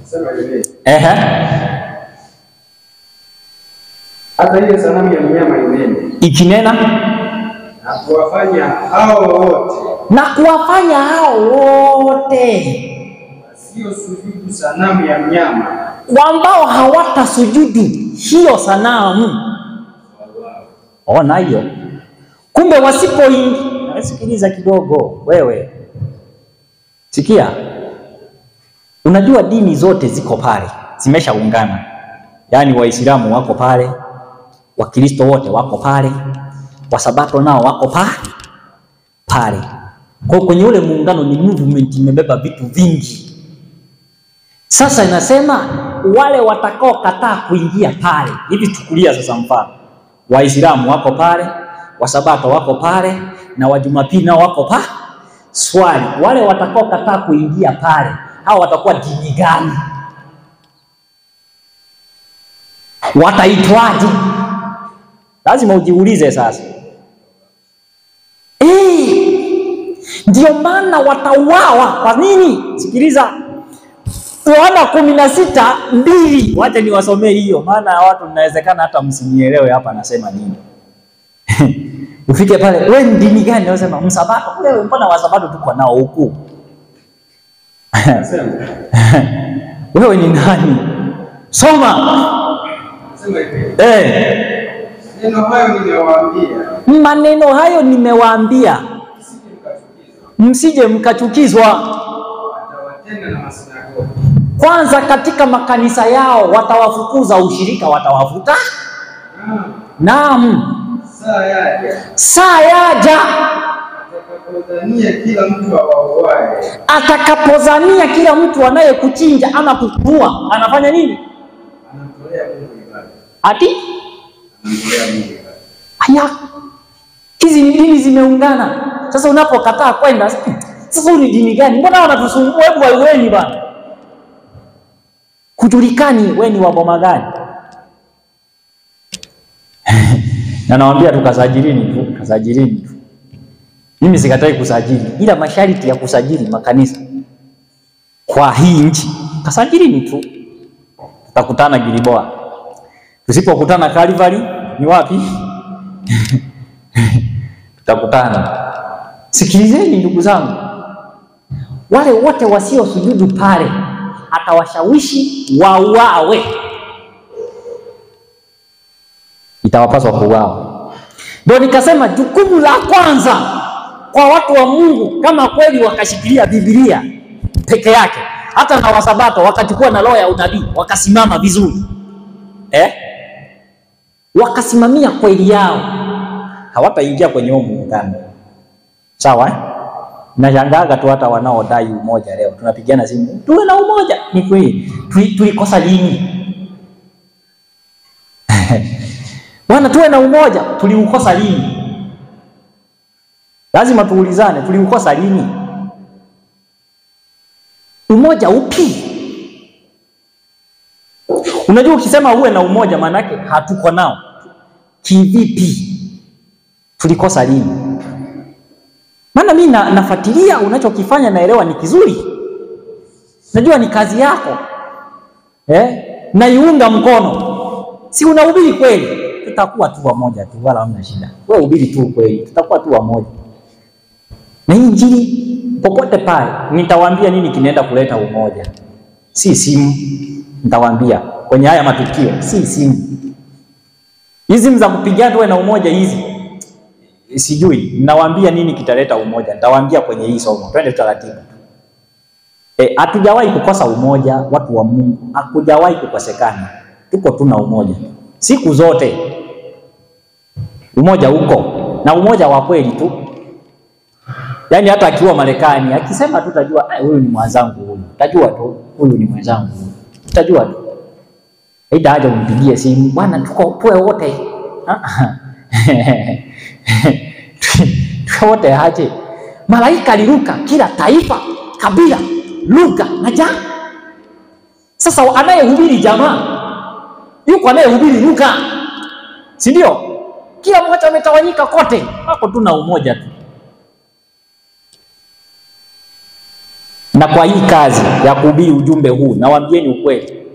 Sema hivi. Hata ile sanamu ya mnyama inene. Ikinena Na kuwafanya hao wote. Na kuwafanya hao wote Sio sujudu sanamu ya mnyama. ambao hawatasujudu hiyo sanamu. Ona hiyo. Kumbe wasipoingia, sikiliza kidogo wewe. Sikia. Unajua dini zote ziko pale, zimeshaungana. Yaani Waislamu wako pale, Wakristo wote wako pale, Wasabato nao wako pale. Kwa kwenye ule muungano ni movement imebeba vitu vingi. Sasa inasema wale watakao kataa kuingia pale. Hivi chukulia sasa mfano. Waislamu wako pale, Wasabato wako pale na Wajumapili nao wako pale. Swali, wale watakao kataa kuingia pale, hao watakuwa dini gani? Wataitwaje? Lazima ujiulize sasa. Ndio maana watauawa. Kwa nini? Sikiliza. Yohana 16:2. Wacha niwasomee hiyo, maana watu inawezekana hata msinielewe hapa nasema nini. Ufike pale, wewe ni dini gani? Unasema Msabato. Wewe mbona Wasabato tuko nao huku? Wewe ni nani? Soma. Sema hivi. Maneno hayo nimewaambia. Msije mkachukizwa. Watawatenda na masinagogi. Kwanza katika makanisa yao watawafukuza ushirika, watawafuta. Naam. Saa yaja. Atakapodhania kila mtu awauaye. Atakapodhania kila mtu anayekuchinja ama kukuua anafanya nini? Anamtolea Mungu ibada. Ati? Anamtolea Mungu ibada. Aya. Hizi ni dini zimeungana. Sasa unapokataa kwenda, sasa ni dini gani? Mbona wanatusumbua? Hebu waiweni bana. Kujulikani wewe ni wa boma gani? Na nawaambia tukasajilini tu. Mimi sikatai kusajili, ila masharti ya kusajili makanisa kwa hii nchi, kasajilini tu. Tutakutana Giliboa. Tusipokutana Calvary ni wapi? Tutakutana. Sikilizeni ndugu zangu. Wale wote wasio sujudu pale atawashawishi wauawe. Itawapaswa kuuawa. Ndio nikasema jukumu la kwanza kwa watu wa Mungu, kama kweli wakashikilia Biblia peke yake, hata na Wasabato wakachukua na roho ya unabii, wakasimama vizuri, wakasimamia kweli yao, hawataingia kwenye huo muungano. Sawa? Nashangaa tu hata wanaodai umoja leo. Tunapigana simu, tuwe na umoja. Ni kweli. Tulikosa lini? Bwana, tuwe na umoja, tuliukosa lini? Lazima tuulizane, tuliukosa lini? Umoja upi? Unajua ukisema uwe na umoja maana yake hatuko nao. Kivipi? Tulikosa lini? Maana mimi nafuatilia unachokifanya, naelewa ni kizuri. Najua ni kazi yako. Naiunga mkono. Si unahubiri kweli? Tutakuwa tu wamoja tu, wala hamna shida. Wewe hubiri tu kweli, tutakuwa tu wamoja. Na injili popote pale nitawaambia nini kinaenda kuleta umoja. Si simu. Nitawaambia kwenye haya matukio, si simu. Hizi za kupigana tuwe na umoja hizi. Sijui, ninawaambia nini kitaleta umoja. Nitawaambia kwenye hii somo. Twende taratibu. Hatujawahi kukosa umoja, watu wa Mungu. Hakujawahi kukosekana. tuko tuna umoja siku zote. Umoja uko na umoja wa kweli tu. Yaani hata akiwa Marekani akisema tutajua huyu ni mwenzangu huyu. Utajua tu huyu ni mwenzangu. Utajua tu. Haida haja umpigie simu bwana tuko poe wote. Tuko wote aje. Malaika aliruka kila taifa, kabila, lugha na jamii. Sasa anayehubiri jamaa yuko anayehubiri lugha. Si ndio? Kila mmoja ametawanyika kote. Hapo tuna umoja tu. Na kwa hii kazi ya kuhubiri ujumbe huu, nawaambieni ukweli.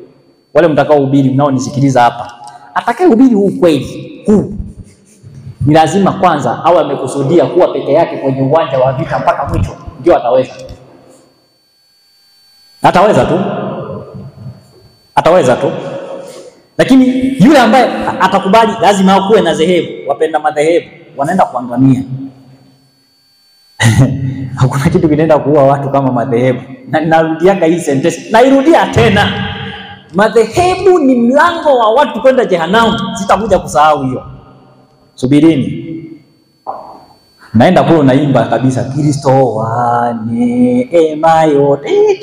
Wale mtakaohubiri mnaonisikiliza hapa, atakayehubiri huu kweli huu ni lazima kwanza awe amekusudia kuwa peke yake kwenye uwanja wa vita mpaka mwisho, ndio ataweza. Ataweza tu. Lakini yule ambaye atakubali lazima akuwe na dhehebu, wapenda madhehebu wanaenda kuangamia. Hakuna kitu kinaenda kuua watu kama madhehebu. Na narudiaga hii sentence, nairudia tena. Madhehebu ni mlango wa watu kwenda jehanamu. Sitakuja kusahau hiyo. Subirini. Naenda kule naimba kabisa Kristo wa neema yote.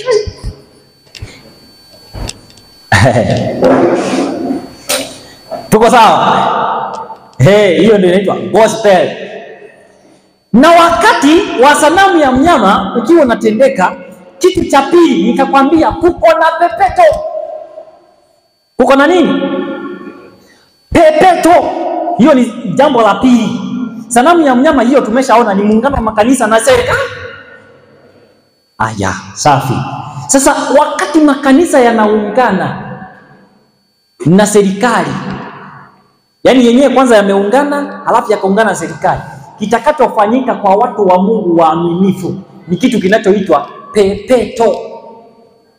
Tuko sawa? Hiyo ndio inaitwa gospel. Na wakati wa sanamu ya mnyama ukiwa unatendeka, kitu cha pili nikakwambia kuko na pepeto. Kuko na nini? Pepeto. Hiyo ni jambo la pili. Sanamu ya mnyama hiyo tumeshaona ni muungano wa makanisa na serikali. Aya, safi. Sasa wakati makanisa yanaungana na serikali, yani yenyewe kwanza yameungana, halafu yakaungana na serikali, kitakachofanyika kwa watu wa Mungu waaminifu ni kitu kinachoitwa pepeto.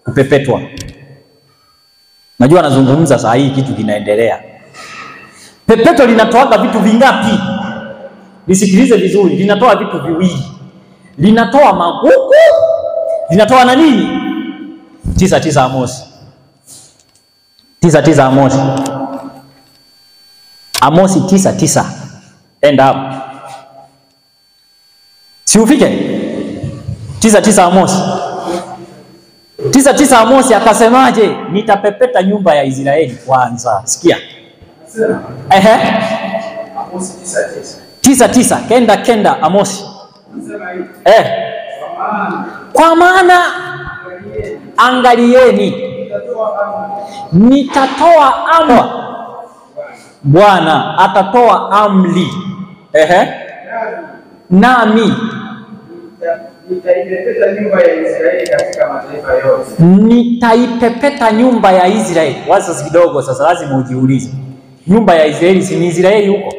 Kupepetwa. Najua nazungumza saa hii kitu kinaendelea. Pepeto linatoa vitu vingapi? Nisikilize vizuri, linatoa vitu viwili. Linatoa magugu, linatoa na nini? 9:9 Amosi. 9:9 Amosi. Amosi 9:9. Enda hapo. Si ufike? 9:9 Amosi. 9:9 Amosi akasemaje? Nitapepeta nyumba ya Israeli kwanza. Sikia. Amosi 9:9. 9:9 kenda Amosi. Kwa maana angalieni nitatoa amri. Bwana atatoa amri. Nami nitaipepeta nyumba ya Israeli katika mataifa yote. Nitaipepeta nyumba ya Israeli. Waza kidogo sasa, lazima ujiulize. Nyumba ya Israeli si ni Israeli huko?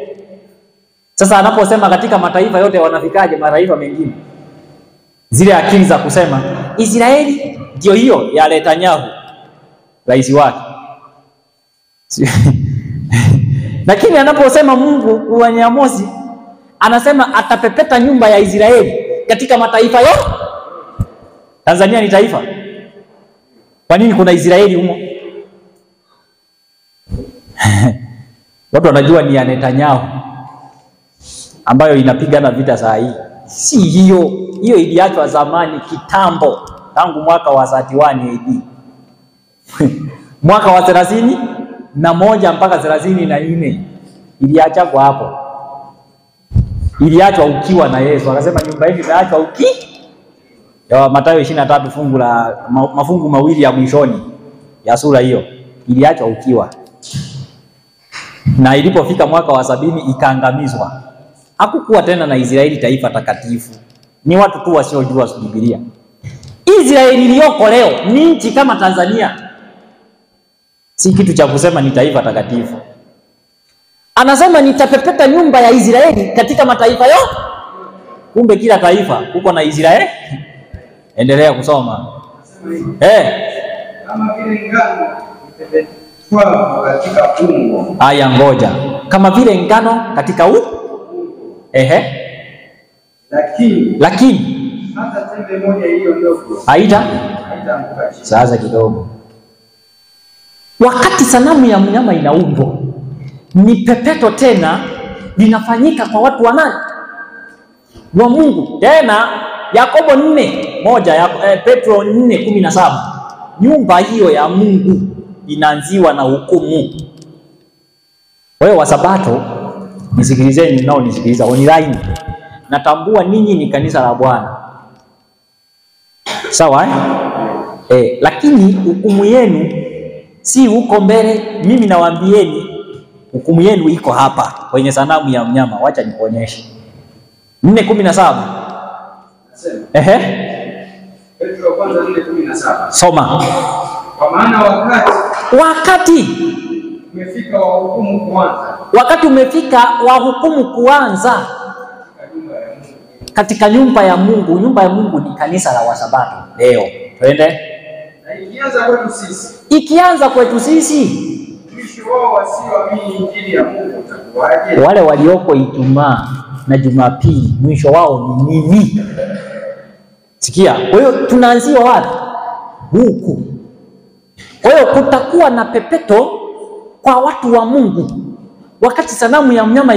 Sasa anaposema katika mataifa yote wanafikaje mataifa mengine? Zile akili za kusema Israeli ndio hiyo ya Netanyahu rais wake. Lakini anaposema Mungu kwa Amosi anasema atapepeta nyumba ya Israeli katika mataifa yote. Tanzania ni taifa. Kwa nini kuna Israeli humo? Watu wanajua ni ya Netanyahu ambayo inapigana vita saa hii. Si hiyo. Hiyo iliachwa zamani kitambo, tangu mwaka wa 31 AD. Mwaka wa 31 mpaka 34 iliachwa kwa hapo. Iliachwa ukiwa na Yesu. Akasema nyumba hii imeachwa ukiwa. Ya Mathayo 23 fungu la mafungu mawili ya mwishoni ya sura hiyo. Iliachwa ukiwa. Na ilipofika mwaka wa 70 ikaangamizwa. Hakukuwa tena na Israeli taifa takatifu. Ni watu tu wasiojua Biblia. Israeli iliyoko leo ni nchi kama Tanzania. Si kitu cha kusema ni taifa takatifu. Anasema nitapepeta nyumba ya Israeli katika mataifa yote. Kumbe kila taifa uko na Israeli. Endelea kusoma. Kama vile ngano ipepetwa katika ungo. Aya, ngoja. Kama vile ngano katika lakini hata tembe moja hiyo ndogo haitaanguka chini. Sasa kidogo. wakati sanamu ya mnyama inaundwa, ni pepeto tena linafanyika kwa watu wa nani? Wa Mungu. Tena Yakobo 4:1, Petro 4:17, nyumba hiyo ya Mungu inaanziwa na hukumu. Wewe wa Sabato, nisikilizeni nao nisikiliza online. Natambua ninyi ni kanisa la Bwana. Sawa lakini hukumu yenu si huko mbele. Mimi nawaambieni hukumu yenu iko hapa kwenye sanamu ya mnyama. Wacha nikuonyeshe. 4:17. Petro kwanza 4:17. Soma. Kwa maana wakati umefika wa hukumu kuanza. Wakati umefika wa hukumu kuanza katika nyumba ya Mungu. Nyumba ya Mungu ni kanisa la Wasabato leo. Twende. Na ikianza kwetu sisi. Ikianza kwetu sisi, Mwisho wao wasioamini injili ya Mungu utakuwaje? wale walioko Ijumaa na Jumapili mwisho wao ni nini? Sikia. Kwa hiyo tunaanzia wapi? Huku. Kwa hiyo kutakuwa na pepeto kwa watu wa Mungu wakati sanamu ya mnyama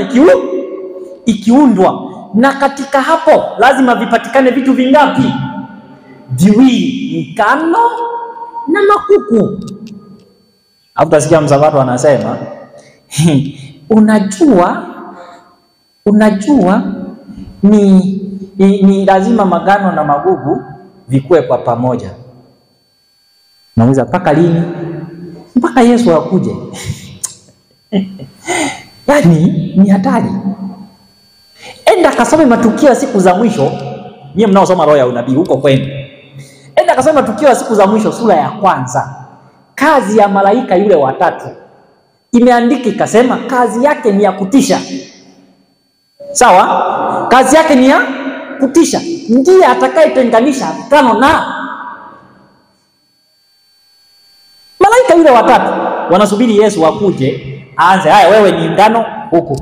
ikiundwa, na katika hapo lazima vipatikane vitu vingapi? Viwili, ngano na makuku. Hapo utasikia Msabato anasema unajua ni lazima magano na magugu vikue kwa pamoja. Nauliza mpaka lini? Mpaka Yesu akuje. Yaani ni hatari. Enda kasome matukio ya siku za mwisho. Nyie mnaosoma roho ya unabii huko kwenu. Enda kasome matukio ya siku za mwisho sura ya 1. Kazi ya malaika yule watatu imeandika ikasema kazi yake ni ya kutisha. Sawa? Kazi yake ni ya kutisha. Ndiye atakayetenganisha ngano na malaika yule watatu. Wanasubiri Yesu akuje aanze, haya wewe ni ngano huku,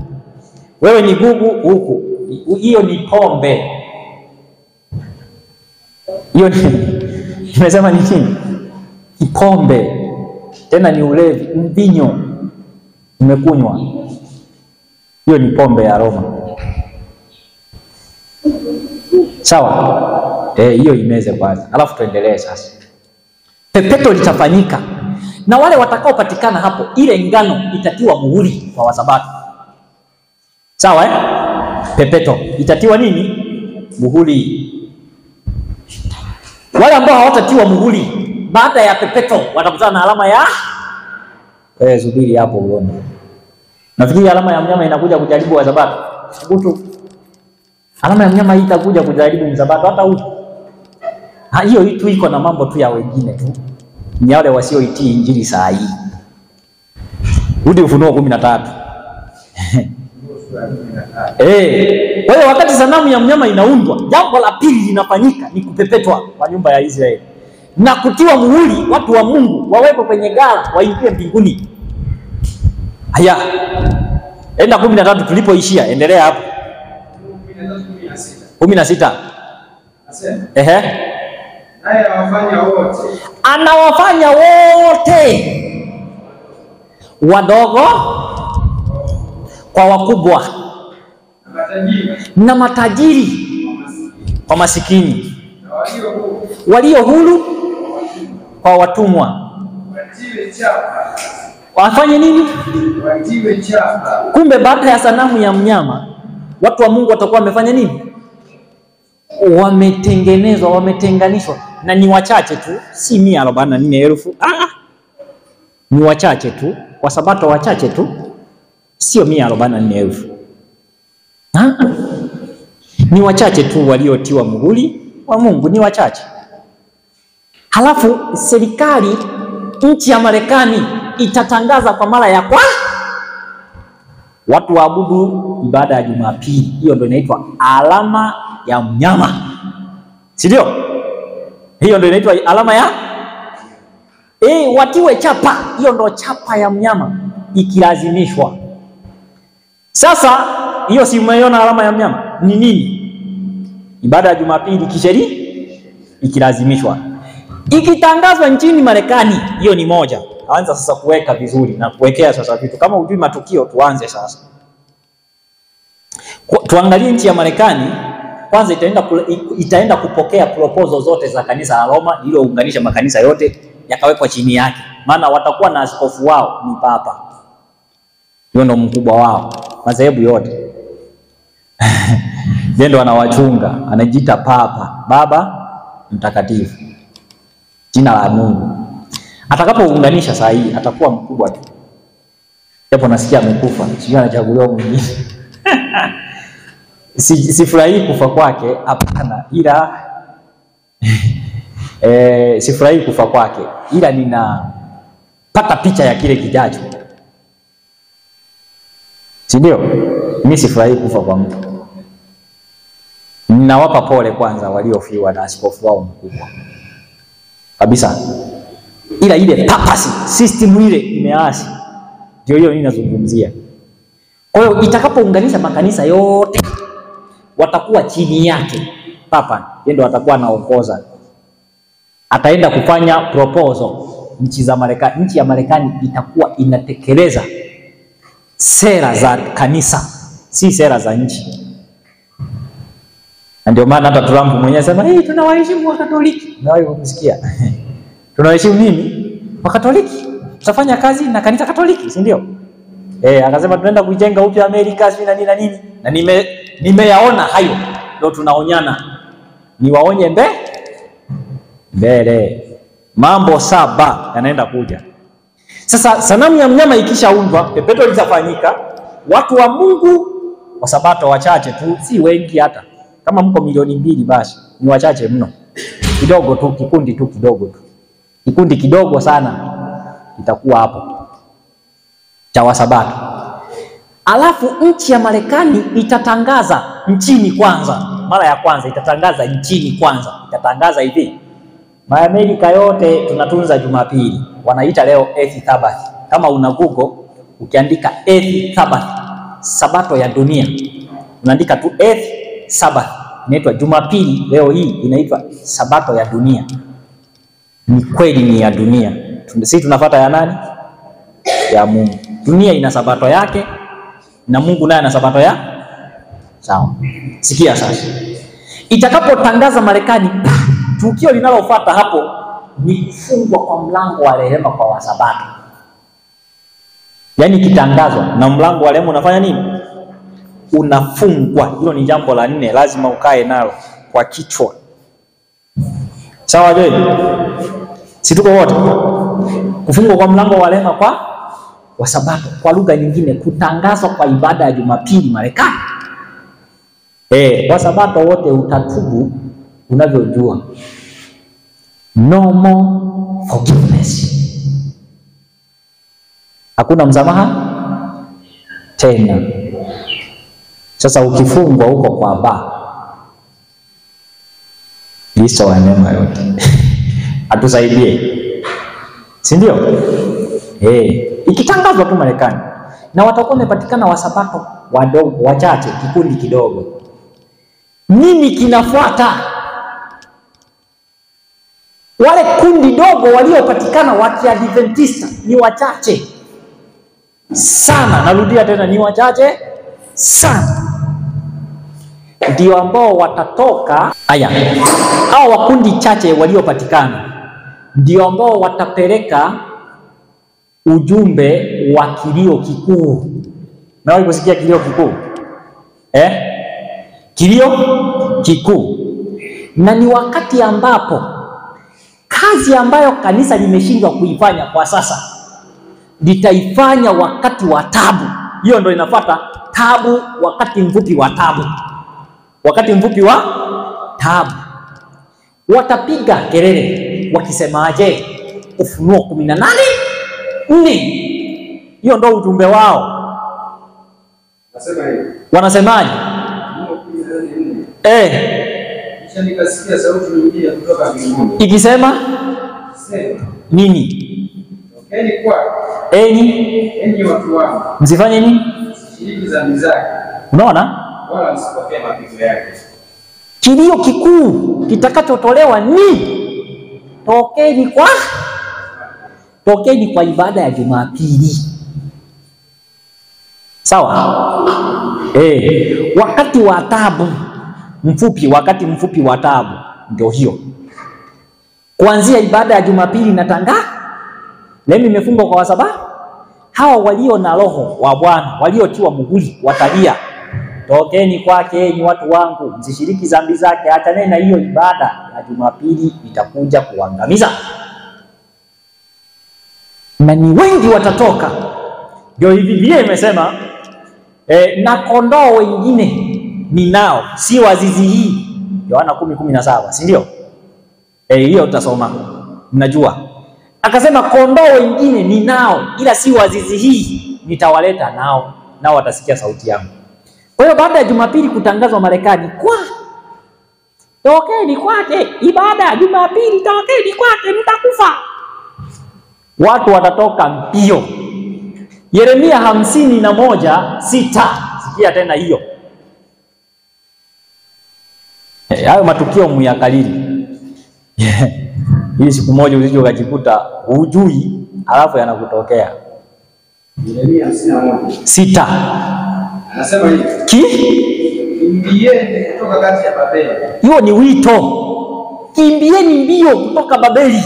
wewe ni gugu huku. Hiyo ni pombe. Hiyo nimesema ni nini? Ni pombe. Tena ni ulevi, mvinyo umekunywa. Hiyo ni pombe ya Roma. Sawa? Hiyo imeze kwanza. Alafu tuendelee sasa. Pepeto litafanyika. Na wale watakaopatikana hapo, ile ngano itatiwa muhuri kwa Wasabato. Sawa Pepeto itatiwa nini? Muhuri. Wale ambao hawatatiwa muhuri, baada ya pepeto watakutana na alama ya subiri hapo uone. Nafikiri alama ya mnyama inakuja kujaribu Wasabato. Sabato. Alama ya mnyama hii itakuja kujaribu Msabato hata huko. Hiyo tu iko na mambo tu ya wengine tu. Ni wale wasioitii injili saa hii. Rudi Ufunuo 13. Kwa hiyo wakati sanamu ya mnyama inaundwa, jambo la pili linafanyika ni kupepetwa kwa nyumba ya Israeli na kutiwa muhuri. Watu wa Mungu wawekwe kwenye ghala, waingie mbinguni. Haya, enda 13 tulipoishia, endelea hapo. 16. Naye awafanya wote. Anawafanya wote, wadogo kwa wakubwa, na matajiri kwa masikini, walio huru kwa watumwa. Wafanye nini? Kumbe baada ya sanamu ya mnyama, watu wa Mungu watakuwa wamefanya nini? Wametengenezwa, wametenganishwa, na ni wachache tu, si 144,000. Ni wachache tu, Wasabato wachache tu, sio 144,000. Ni wachache tu waliotiwa muhuri wa Mungu, ni wachache. Halafu serikali nchi ya Marekani itatangaza kwa mara ya kwanza watu waabudu ibada ya Jumapili. Hiyo ndio inaitwa alama ya mnyama, si ndio? Hiyo ndio inaitwa alama ya watiwe chapa. Hiyo ndio chapa ya mnyama ikilazimishwa. Sasa hiyo si umeiona alama ya mnyama ni nini? Ibada ya Jumapili kisheria ikilazimishwa, ikitangazwa nchini Marekani, hiyo ni moja. anza sasa kuweka vizuri na kuwekea sasa vitu. Kama hujui matukio, tuanze sasa. Tuangalie nchi ya Marekani kwanza, itaenda kupokea proposal zote za kanisa la Roma lililounganisha makanisa yote yakawekwa chini yake, maana watakuwa na askofu wao ni papa. Yeye ndo mkubwa wao madhehebu yote. Yeye ndo anawachunga, anajiita papa, baba mtakatifu, jina la Mungu. Atakapounganisha saa hii atakuwa mkubwa tu. Japo nasikia amekufa, sio anachaguliwa mwingine. Sifurahi kufa kwake, hapana, ila sifurahi kufa kwake, ila ninapata picha ya kile kijacho. Si ndio? Mimi sifurahi kufa kwa mtu. Ninawapa pole kwanza waliofiwa na askofu wao mkubwa kabisa. Ila ile papacy system ile imeasi. Ndio hiyo ninazungumzia. Kwa hiyo itakapounganisha makanisa yote watakuwa chini yake. Papa yeye ndo atakuwa anaongoza. Ataenda kufanya proposal nchi za Marekani. Nchi ya Marekani itakuwa inatekeleza sera za kanisa, si sera za nchi. Ndio maana hata Trump mwenyewe anasema, tunawaheshimu Wakatoliki. Nawe umesikia? Tunawaheshimu nini? Wakatoliki. Tutafanya kazi na kanisa Katoliki, si ndio? Akasema tunaenda kujenga upya Amerika, si na nini na nini. Na nimeyaona hayo. Ndio tunaonyana. Niwaonye mbele. Mambo 7 yanaenda kuja. Sasa sanamu ya mnyama ikishaundwa, pepeto litafanyika. Watu wa Mungu wa Sabato wachache tu, si wengi hata. Kama mko milioni 2 basi ni wachache mno. Kidogo tu, kikundi tu kidogo tu. Kikundi kidogo sana itakuwa hapo cha Wasabato. Alafu nchi ya Marekani itatangaza nchini kwanza. Mara ya kwanza itatangaza nchini kwanza. Itatangaza hivi: Amerika yote tunatunza Jumapili. Wanaita leo Earth Sabbath. Kama una Google ukiandika Earth Sabbath, Sabato ya dunia, unaandika tu Earth Sabbath, inaitwa Jumapili. Leo hii inaitwa Sabato ya dunia. Ni kweli ni ya dunia. Sisi tunafuata ya nani? Ya Mungu. Dunia ina Sabato yake na Mungu naye ana Sabato ya sawa. Sikia sasa. Itakapotangaza Marekani, tukio linalofuata hapo ni kufungwa kwa mlango wa rehema kwa Wasabato. Yaani kitangazwa na mlango wa rehema unafanya nini? Unafungwa. Hilo ni jambo la 4, lazima ukae nalo kwa kichwa. Sawa je? Si tuko wote? Kufungwa kwa mlango wa rehema kwa Wasabato, kwa lugha nyingine kutangazwa kwa ibada ya Jumapili Marekani. Wasabato wote utatubu unavyojua. No more forgiveness. Hakuna msamaha tena. Sasa ukifungwa huko kwa baba, Kristo wa neema yote atusaidie, si ndio? Ikitangazwa tu Marekani, na watakuwa wamepatikana Wasabato wadogo wachache, kikundi kidogo. Nini kinafuata? Wale kundi dogo waliopatikana wa Kiadventista ni wachache sana. Narudia tena, ni wachache sana. Ndio ambao watatoka hao wakundi chache waliopatikana, ndio ambao watapeleka ujumbe wa kilio kikuu. Nawe kusikia kilio kikuu? Kilio kikuu. Na ni wakati ambapo kazi ambayo kanisa limeshindwa kuifanya kwa sasa litaifanya wakati wa tabu. Hiyo ndio inafuata tabu, wakati mfupi wa tabu. Wakati mfupi wa tabu. Watapiga kelele wakisemaje? Ufunuo 18:4. Hiyo ndio ujumbe wao. Wanasemaje? Kisha nikasikia sauti nyingine kutoka mbinguni ikisema nini? Tokeni kwa enyi watu wangu, msifanye nini? shiriki dhambi zake. Unaona? Wala msipokee mapigo yake. Kilio kikuu kitakachotolewa ni tokeni tokeni kwa ibada ya Jumapili. Sawa? Wakati wa taabu mfupi, wakati mfupi wa taabu ndio hiyo. Kuanzia ibada ya Jumapili leo imefungwa kwa sababu hawa walio na roho wa Bwana, waliotiwa muhuri watalia, tokeni kwake ni watu wangu, msishiriki dhambi zake. Achane na hiyo ibada ya Jumapili, itakuja kuangamiza. Na ni wengi watatoka. Ndio hivi Biblia imesema na kondoo wengine ninao, si wa zizi hii. Yohana 10:17, si ndio? Hiyo utasoma. Mnajua. Akasema kondoo wengine ninao, ila si wa zizi hii, nitawaleta nao watasikia sauti yangu. Kwa hiyo baada ya Jumapili kutangazwa Marekani, tokeni kwake, ibada ya Jumapili, tokeni kwake, mtakufa. Watu watatoka mbio. Yeremia 51:6. Sikia tena hiyo. Hayo matukio muyakalili. Hii siku moja usije ukajikuta hujui alafu yanakutokea. Yeremia 51:6. Anasema hivi. Kimbieni kutoka kati ya Babeli. Hiyo ni wito. Kimbieni mbio kutoka Babeli.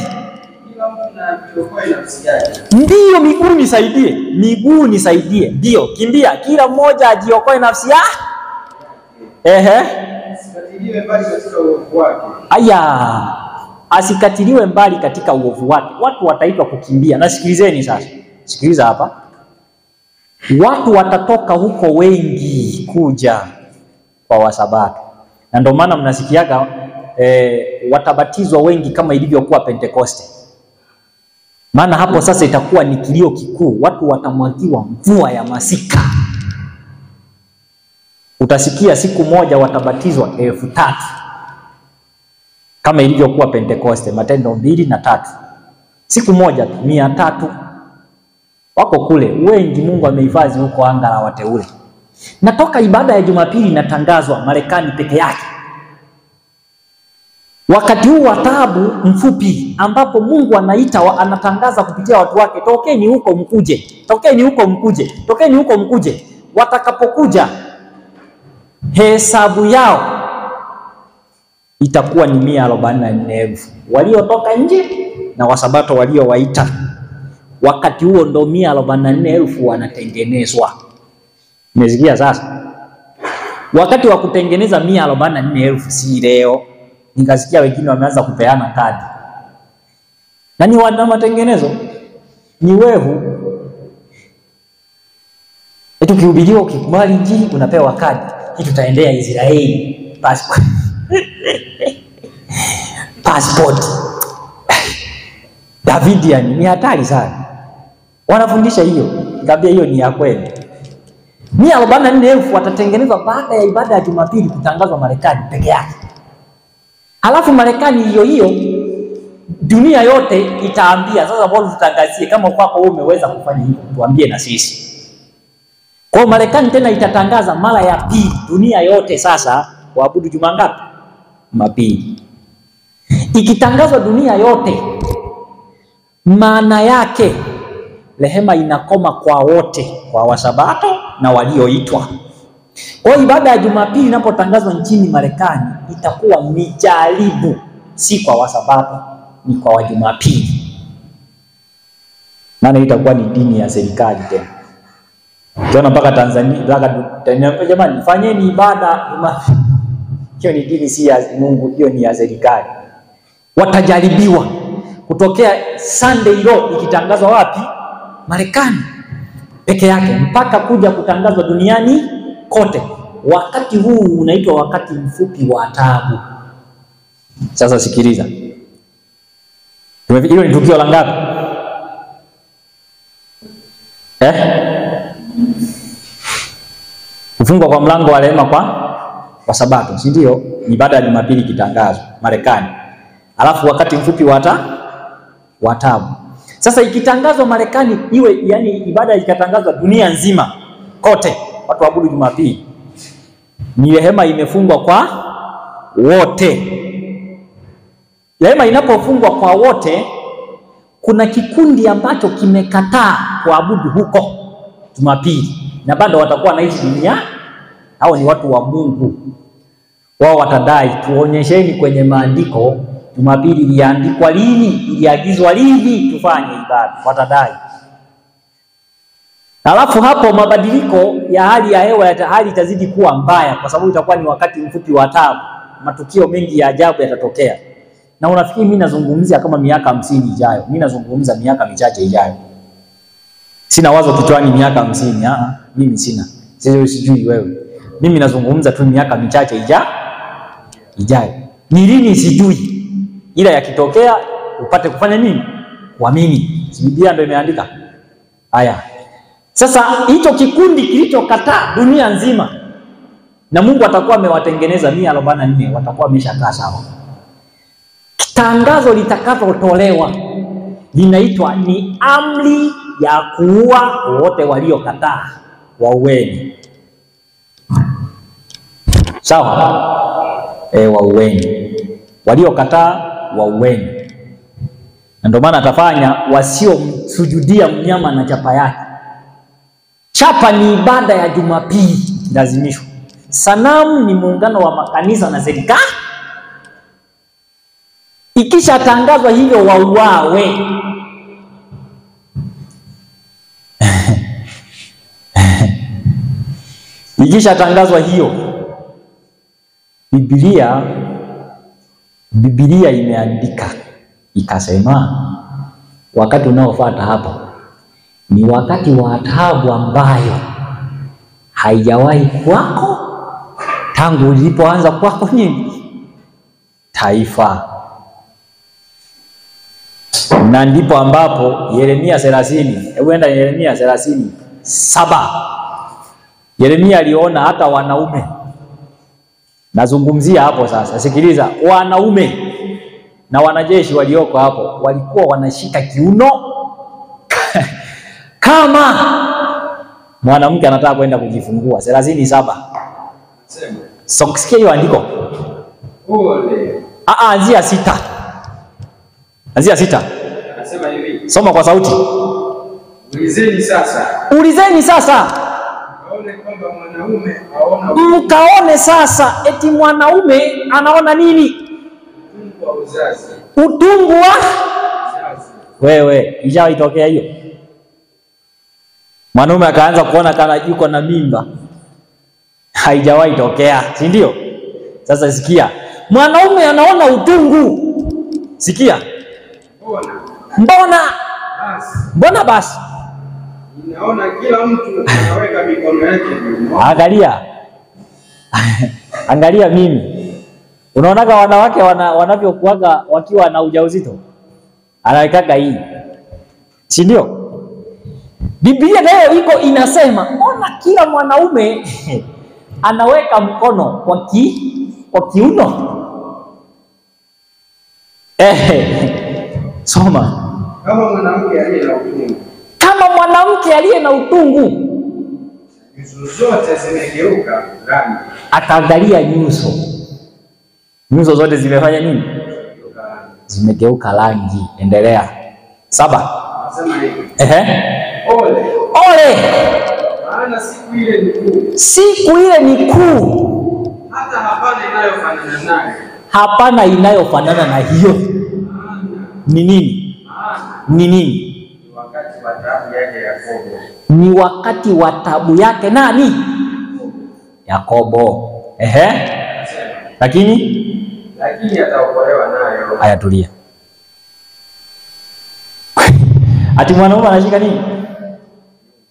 Kila mtu na kiokoe nafsi yake. Ndio, miguu nisaidie. Ndio, kimbia, kila mmoja ajiokoe nafsi yake. Asikatiliwe mbali katika uovu wake. Asikatiliwe mbali katika uovu wake. Watu wataitwa kukimbia. Na sikilizeni sasa. Sikiliza hapa. Watu watatoka huko wengi kuja kwa Wasabato. Na ndio maana mnasikiaga watabatizwa wengi kama ilivyokuwa Pentekoste. Maana hapo sasa itakuwa ni kilio kikuu. Watu watamwagiwa mvua ya masika. Utasikia siku moja watabatizwa 3,000 kama ilivyokuwa Pentekoste, Matendo 2 na 3. Siku moja 300 wako kule wengi. Mungu amehifadhi huko anga la wateule. Natoka ibada ya Jumapili inatangazwa Marekani peke yake. Wakati huu wa taabu mfupi ambapo Mungu anatangaza kupitia watu wake, tokeni huko mkuje, tokeni huko mkuje, tokeni huko mkuje. Watakapokuja hesabu yao itakuwa ni 144,000 waliotoka nje na Wasabato waliowaita. Wakati huo ndo 144,000 wanatengenezwa. Umesikia sasa? Wakati wa kutengeneza 144,000 si leo. Nikasikia wengine wameanza kupeana kadi. Nani wana matengenezo? Ni wehu. Eti ukihubiriwa ukikubali Injili unapewa kadi. Hii tutaendea Israeli. Passport. Davidian ni hatari sana. Wanafundisha hiyo. Nikamwambia hiyo ni ya kweli. 144,000 watatengenezwa baada ya ibada ya Jumapili kutangazwa Marekani peke yake. Alafu Marekani hiyo dunia yote itaambia sasa, bora tutangazie kama kwako wewe umeweza kufanya hivyo, tuambie na sisi. Kwa hiyo Marekani tena itatangaza mara ya pili dunia yote sasa waabudu juma ngapi? Jumapili. Ikitangazwa dunia yote, maana yake rehema inakoma kwa wote, kwa Wasabato na walioitwa. Kwa hiyo ibada ya Jumapili inapotangazwa nchini Marekani itakuwa ni jaribu, si kwa Wasabato, ni kwa Wajumapili. Maana itakuwa ni dini ya serikali tena. Tuna mpaka Tanzania jamani, fanyeni ibada Jumapili. Hiyo ni dini si ya Mungu, hiyo ni ya serikali. Watajaribiwa kutokea Sunday law ikitangazwa wapi? Marekani peke yake, mpaka kuja kutangazwa duniani kote. Wakati huu unaitwa wakati mfupi wa taabu. Sasa sikiliza. Hilo ni tukio la ngapi? Kufungwa kwa mlango wa rehema kwa Sabato, si ndio? Ni baada ya Jumapili kitangazwa Marekani. Alafu wakati mfupi wa taabu. Sasa ikitangazwa Marekani iwe, yani ibada ikatangazwa dunia nzima kote, watu waabudu Jumapili. Ni rehema imefungwa kwa wote. Rehema inapofungwa kwa wote, kuna kikundi ambacho kimekataa kuabudu huko Jumapili na bado watakuwa wanaishi dunia. Hao ni watu wa Mungu. Wao watadai tuonyesheni kwenye maandiko Jumapili iliandikwa lini, iliagizwa lini tufanye ibada. Watadai. Alafu hapo mabadiliko ya hali ya hewa hali itazidi kuwa mbaya kwa sababu itakuwa ni wakati mfupi wa taabu. Matukio mengi ya ajabu yatatokea. Na unafikiri mimi nazungumzia kama miaka 50 ijayo? Mimi nazungumza miaka michache ijayo. Sina wazo kichwani miaka 50. Mimi sina. Sijui wewe. Mimi nazungumza tu miaka michache ijayo. Ni lini sijui. Ila yakitokea upate kufanya nini? Kuamini. Biblia ndio imeandika. Haya. Sasa hicho kikundi kilichokataa dunia nzima na Mungu atakuwa amewatengeneza 144 watakuwa wameshakaa sawa. Tangazo litakalotolewa linaitwa ni amri ya kuua wote waliokataa waueni. Sawa? Waueni. Waliokataa waueni. Na ndio maana atafanya wasiomsujudia mnyama na chapa yake. Chapa ni ibada ya Jumapili lazimishwa. Sanamu ni muungano wa makanisa na serikali. Ikisha tangazwa hivyo wauawe. Ikisha tangazwa hiyo Biblia imeandika ikasema wakati unaofuata hapo ni wakati wa taabu ambayo haijawahi kwako tangu ulipoanza kwako nini? Taifa. Na ndipo ambapo Yeremia 30, hebu enda Yeremia 30:7. Yeremia aliona hata wanaume. Nazungumzia hapo sasa. Sikiliza, wanaume na wanajeshi walioko hapo walikuwa wanashika kiuno kama mwanamke anataka kwenda kujifungua. 30:7. So sikia hiyo andiko. Anzia 6. Anzia 6. Anasema hivi. Soma kwa sauti. Ulizeni sasa. Kaone kwamba mwanaume aona. Mkaone sasa eti mwanaume anaona nini? Utungu wa uzazi. Utungu wa uzazi. Wewe, ishaitokea hiyo? Mwanaume akaanza kuona kana yuko na mimba. Haijawahi tokea, si ndio? Sasa sikia. Mwanaume anaona utungu. Sikia. Mbona basi? Ninaona kila mtu anaweka mikono yake juu. Angalia. Angalia mimi. Unaonaga wanawake wanavyokuaga wakiwa na ujauzito? Anawekaga hii. Si ndio? Biblia leo iko inasema, mbona kila mwanaume anaweka mkono kwa kiuno? Soma. Kama mwanamke aliye na utungu. Kama mwanamke aliye na utungu. Nyuso zote zimegeuka rangi. Ataangalia nyuso. Nyuso zote zimefanya nini? Zimegeuka rangi. Endelea. 7. Anasema hivi. Ole. Maana siku ile ni kuu. Siku ile ni kuu. Hata hapana inayofanana nayo. Hapana inayofanana na hiyo. Ni nini? Ni nini? Wakati wa taabu yake Yakobo. Ni wakati wa taabu yake nani? Yakobo. Lakini ataokolewa nayo. Haya, tulia. Ati mwanaume anashika nini?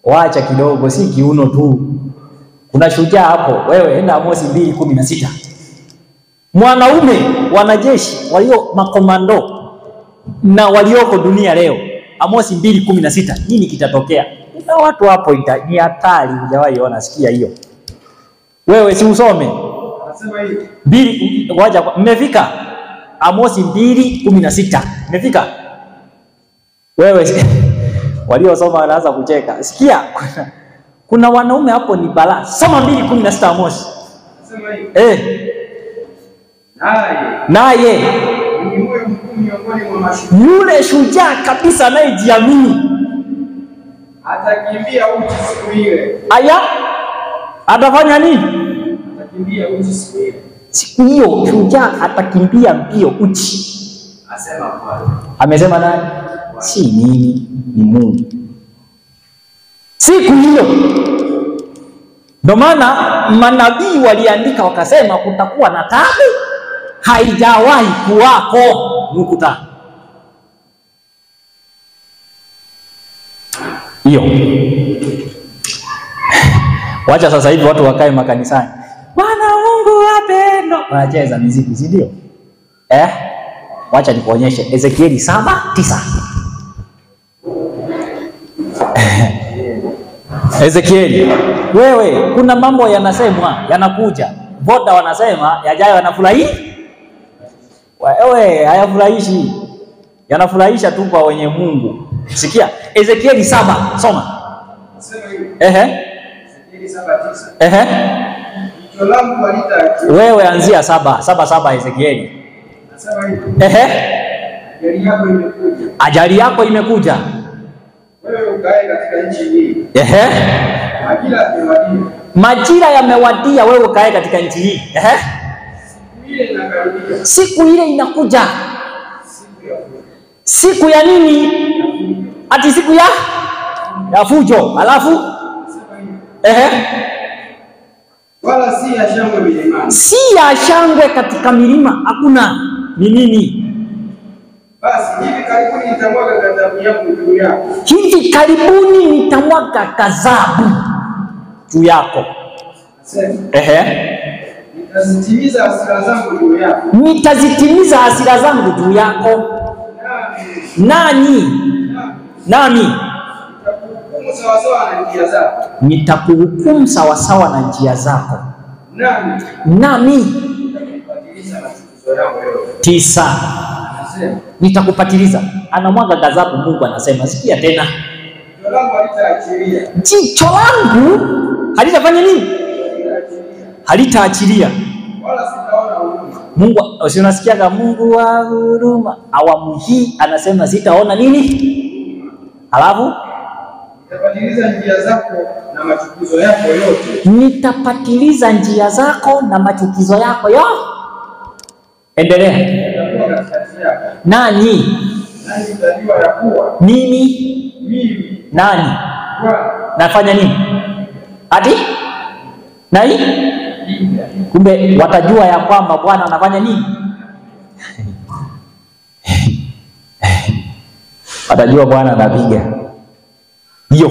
Wacha kidogo, si kiuno tu. Kuna shujaa hapo. Wewe enda Amosi 2:16. Mwanaume, wanajeshi walio makomando na walioko dunia leo. Amosi 2:16. Nini kitatokea? Kuna watu hapo ni hatari, hujawahi ona. Sikia hiyo. Wewe si usome. Anasema hivi. 2 wacha mmefika. Amosi 2:16. Mmefika? Wewe waliosoma wanaanza kucheka. Sikia. Kuna wanaume hapo ni balaa. Soma 2:16 Amosi. Anasema hivi. Naye ni moyo mkuu miongoni mwa mashujaa. Yule shujaa kabisa anayejiamini Atakimbia uchi siku ile. aya, atafanya nini? Atakimbia uchi siku ile. Siku hiyo shujaa atakimbia mbio uchi. Asema Bwana. Amesema nani? Si mimi, ni Mungu. Siku hiyo ndio maana manabii waliandika wakasema kutakuwa na taabu haijawahi kuwako mkutano. Hiyo wacha sasa hivi watu wakae makanisani, Bwana Mungu wapendo, wanacheza muziki, si ndio? Wacha nikuonyeshe Ezekieli 7:9. Ezekieli, wewe kuna mambo yanasemwa yanakuja, boda wanasema yajayo yanafurahi, wewe hayafurahishi, yanafurahisha tu kwa wenye Mungu. Sikia Ezekieli 7, soma. Asema hivi. Ezekieli 7:9. Jicho langu halita. Wewe anzia 7:7 Ezekieli. Asema hivi. Ajali yako imekuja. Ajali yako imekuja. Wewe ukae katika nchi hii. Majira yamewadia. Majira yamewadia, wewe ukae katika nchi hii. Siku ile inakaribia. Siku ile inakuja. Siku ya nini? Ati siku ya fujo. Alafu wala si ya shangwe milimani. Si ya shangwe katika milima, hakuna. Ni nini? Basi hivi karibuni nitamwaga ghadhabu yangu juu yako. Hivi karibuni nitamwaga ghadhabu juu yako. Nitazitimiza hasira zangu juu yako. Nitazitimiza hasira zangu juu yako. Nani? Nami. Nitakuhukumu sawasawa na njia zako. Nitakuhukumu sawasawa na njia zako. Nami. Nitakupatiliza machukizo yako yote. 9. Nitakupatiliza. Anamwaga ghadhabu, Mungu anasema. Sikia tena. Jicho langu halitaachilia. Jicho langu halitafanya nini? Halitaachilia. Wala sitaona huruma. Mungu, usinasikiaga Mungu wa huruma. Awamu hii anasema sitaona nini? Alafu nitapatiliza njia zako na machukizo yako yote. Nitapatiliza njia zako na machukizo yako yote. Endelea. Nitakuwa katikati yako. Nani? Nani utajua ya kuwa mimi. Nani? Bwana. Nafanya nini? Ati? Nani? Kumbe watajua ya kwamba Bwana anafanya nini? Watajua Bwana anapiga. Hiyo.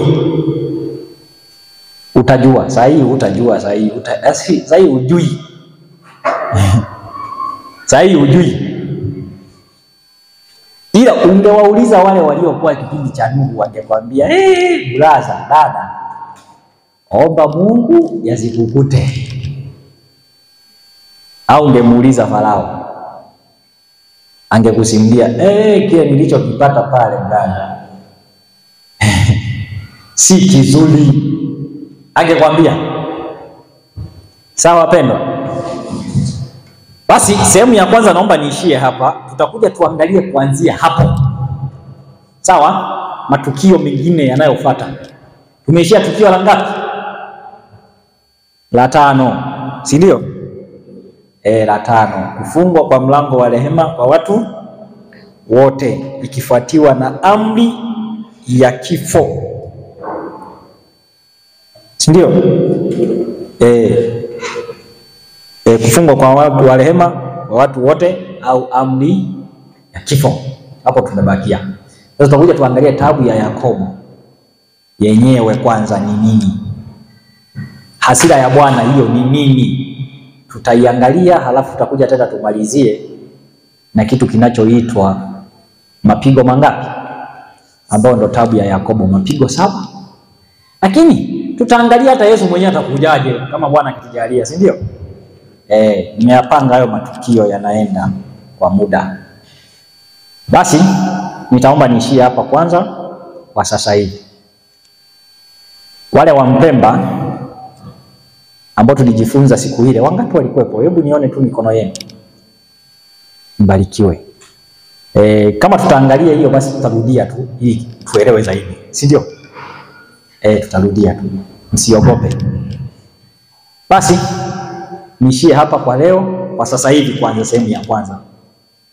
Utajua, sahi utajua, sahi ujui. Sahi ujui. Ila ungewauliza wale waliokuwa kipindi cha Nuhu, wangekwambia brother, dada, omba Mungu yasikukute. Au ungemuuliza Farao, angekusimulia kile nilichokipata pale ndani si kizuri, angekwambia. Sawa pendwa? Basi sehemu ya kwanza naomba niishie hapa, tutakuja tuangalie kuanzia hapo. Sawa? Matukio mengine yanayofuata. Tumeishia tukio la ngapi? La 5, si ndio? La 5, kufungwa kwa mlango wa rehema kwa watu wote, ikifuatiwa na amri ya kifo, si ndio? Kufungwa kwa watu wa rehema kwa watu wote au amri ya kifo. Hapo tumebakia. Sasa tutakuja tuangalie taabu ya Yakobo yenyewe kwanza ni nini? Hasira ya Bwana hiyo ni nini? Tutaiangalia, halafu tutakuja tena tumalizie na kitu kinachoitwa mapigo mangapi, ambao ndo taabu ya Yakobo, mapigo 7. Lakini tutaangalia hata Yesu mwenyewe atakujaje kama Bwana akitujalia, si ndio? Nimeyapanga hayo matukio yanaenda kwa muda. Basi nitaomba niishie hapa kwanza kwa sasa hivi. Wale wa Mpemba ambao tulijifunza siku ile, wangapi walikuwepo? Hebu nione tu mikono yenu. Mbarikiwe. Kama tutaangalia hiyo basi tutarudia tu ili tuelewe zaidi, si ndio? Tutarudia tu, msiogope. Basi niishie hapa kwa leo, kwa sasa hivi, kwanza sehemu ya kwanza.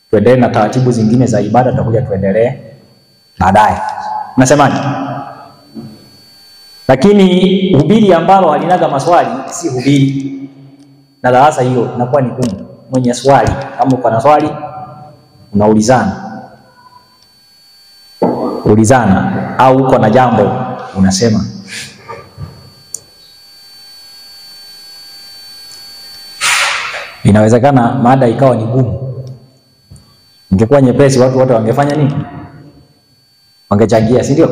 Tuendelee na taratibu zingine za ibada, tutakuja tuendelee baadaye. Unasemaje? Lakini hubiri ambalo halinaga maswali si hubiri, na darasa hiyo inakuwa ni gumu. Mwenye swali, kama uko na swali ulizana, au uko na jambo unasema. Inawezekana mada ikawa ni gumu. Ingekuwa nyepesi, watu wote wangefanya nini? Wangechangia, si ndio?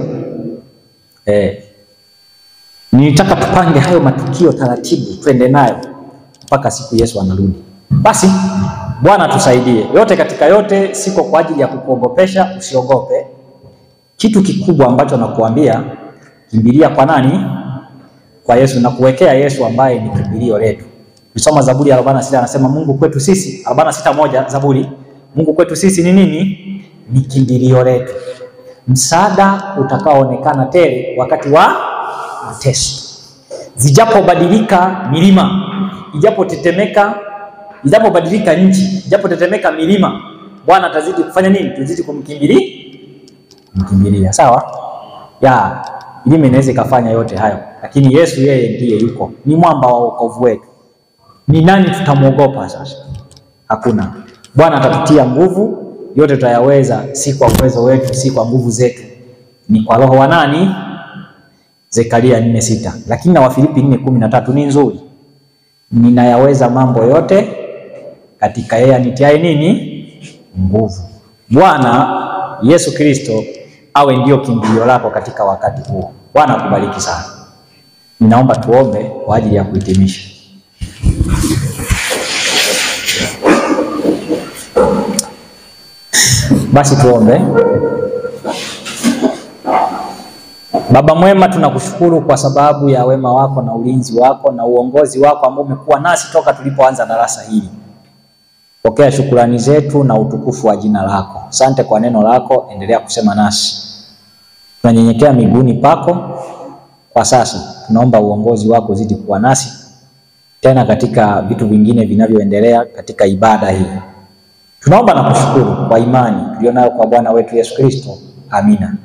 Nilitaka tupange hayo matukio taratibu, twende nayo mpaka siku Yesu anarudi. Basi Bwana tusaidie. Yote katika yote, siko kwa ajili ya kukuogopesha, usiogope. Kitu kikubwa ambacho nakuambia, kimbilia kwa nani? Kwa Yesu, na kuwekea Yesu ambaye ni kimbilio letu. Tusoma Zaburi ya 46, anasema Mungu kwetu sisi, 46:1 Zaburi, Mungu kwetu sisi ni nini? Ni kimbilio letu, msaada utakaoonekana tele wakati wa mateso. Zijapobadilika milima, ijapobadilika nchi, ijapotetemeka milima, Bwana atazidi kufanya nini? Tuzidi kumkimbilia. Sawa? Milima inaweza ikafanya yote hayo, lakini Yesu yeye ndiye yuko, ni mwamba wa wokovu wetu. Ni nani tutamuogopa sasa? Hakuna. Bwana atatutia nguvu, yote tutayaweza, si kwa uwezo wetu, si kwa nguvu zetu, ni kwa roho wa nani? Zekaria 4:6. Lakini na Wafilipi 4:13 ni nzuri, ninayaweza mambo yote katika yeye anitiaye nini? Nguvu. Bwana Yesu Kristo awe ndio kimbilio lako katika wakati huo. Bwana akubariki sana. Ninaomba tuombe kwa ajili ya kuhitimisha. Basi tuombe. Baba mwema, tunakushukuru kwa sababu ya wema wako na ulinzi wako na uongozi wako ambao umekuwa nasi toka tulipoanza darasa hili. Pokea shukrani zetu na utukufu wa jina lako. Asante kwa neno lako, endelea kusema nasi. Tunanyenyekea miguuni pako kwa sasa. Tunaomba uongozi wako zidi kuwa nasi tena katika vitu vingine vinavyoendelea katika ibada hii. Tunaomba na kushukuru kwa imani tulionayo kwa Bwana wetu Yesu Kristo. Amina.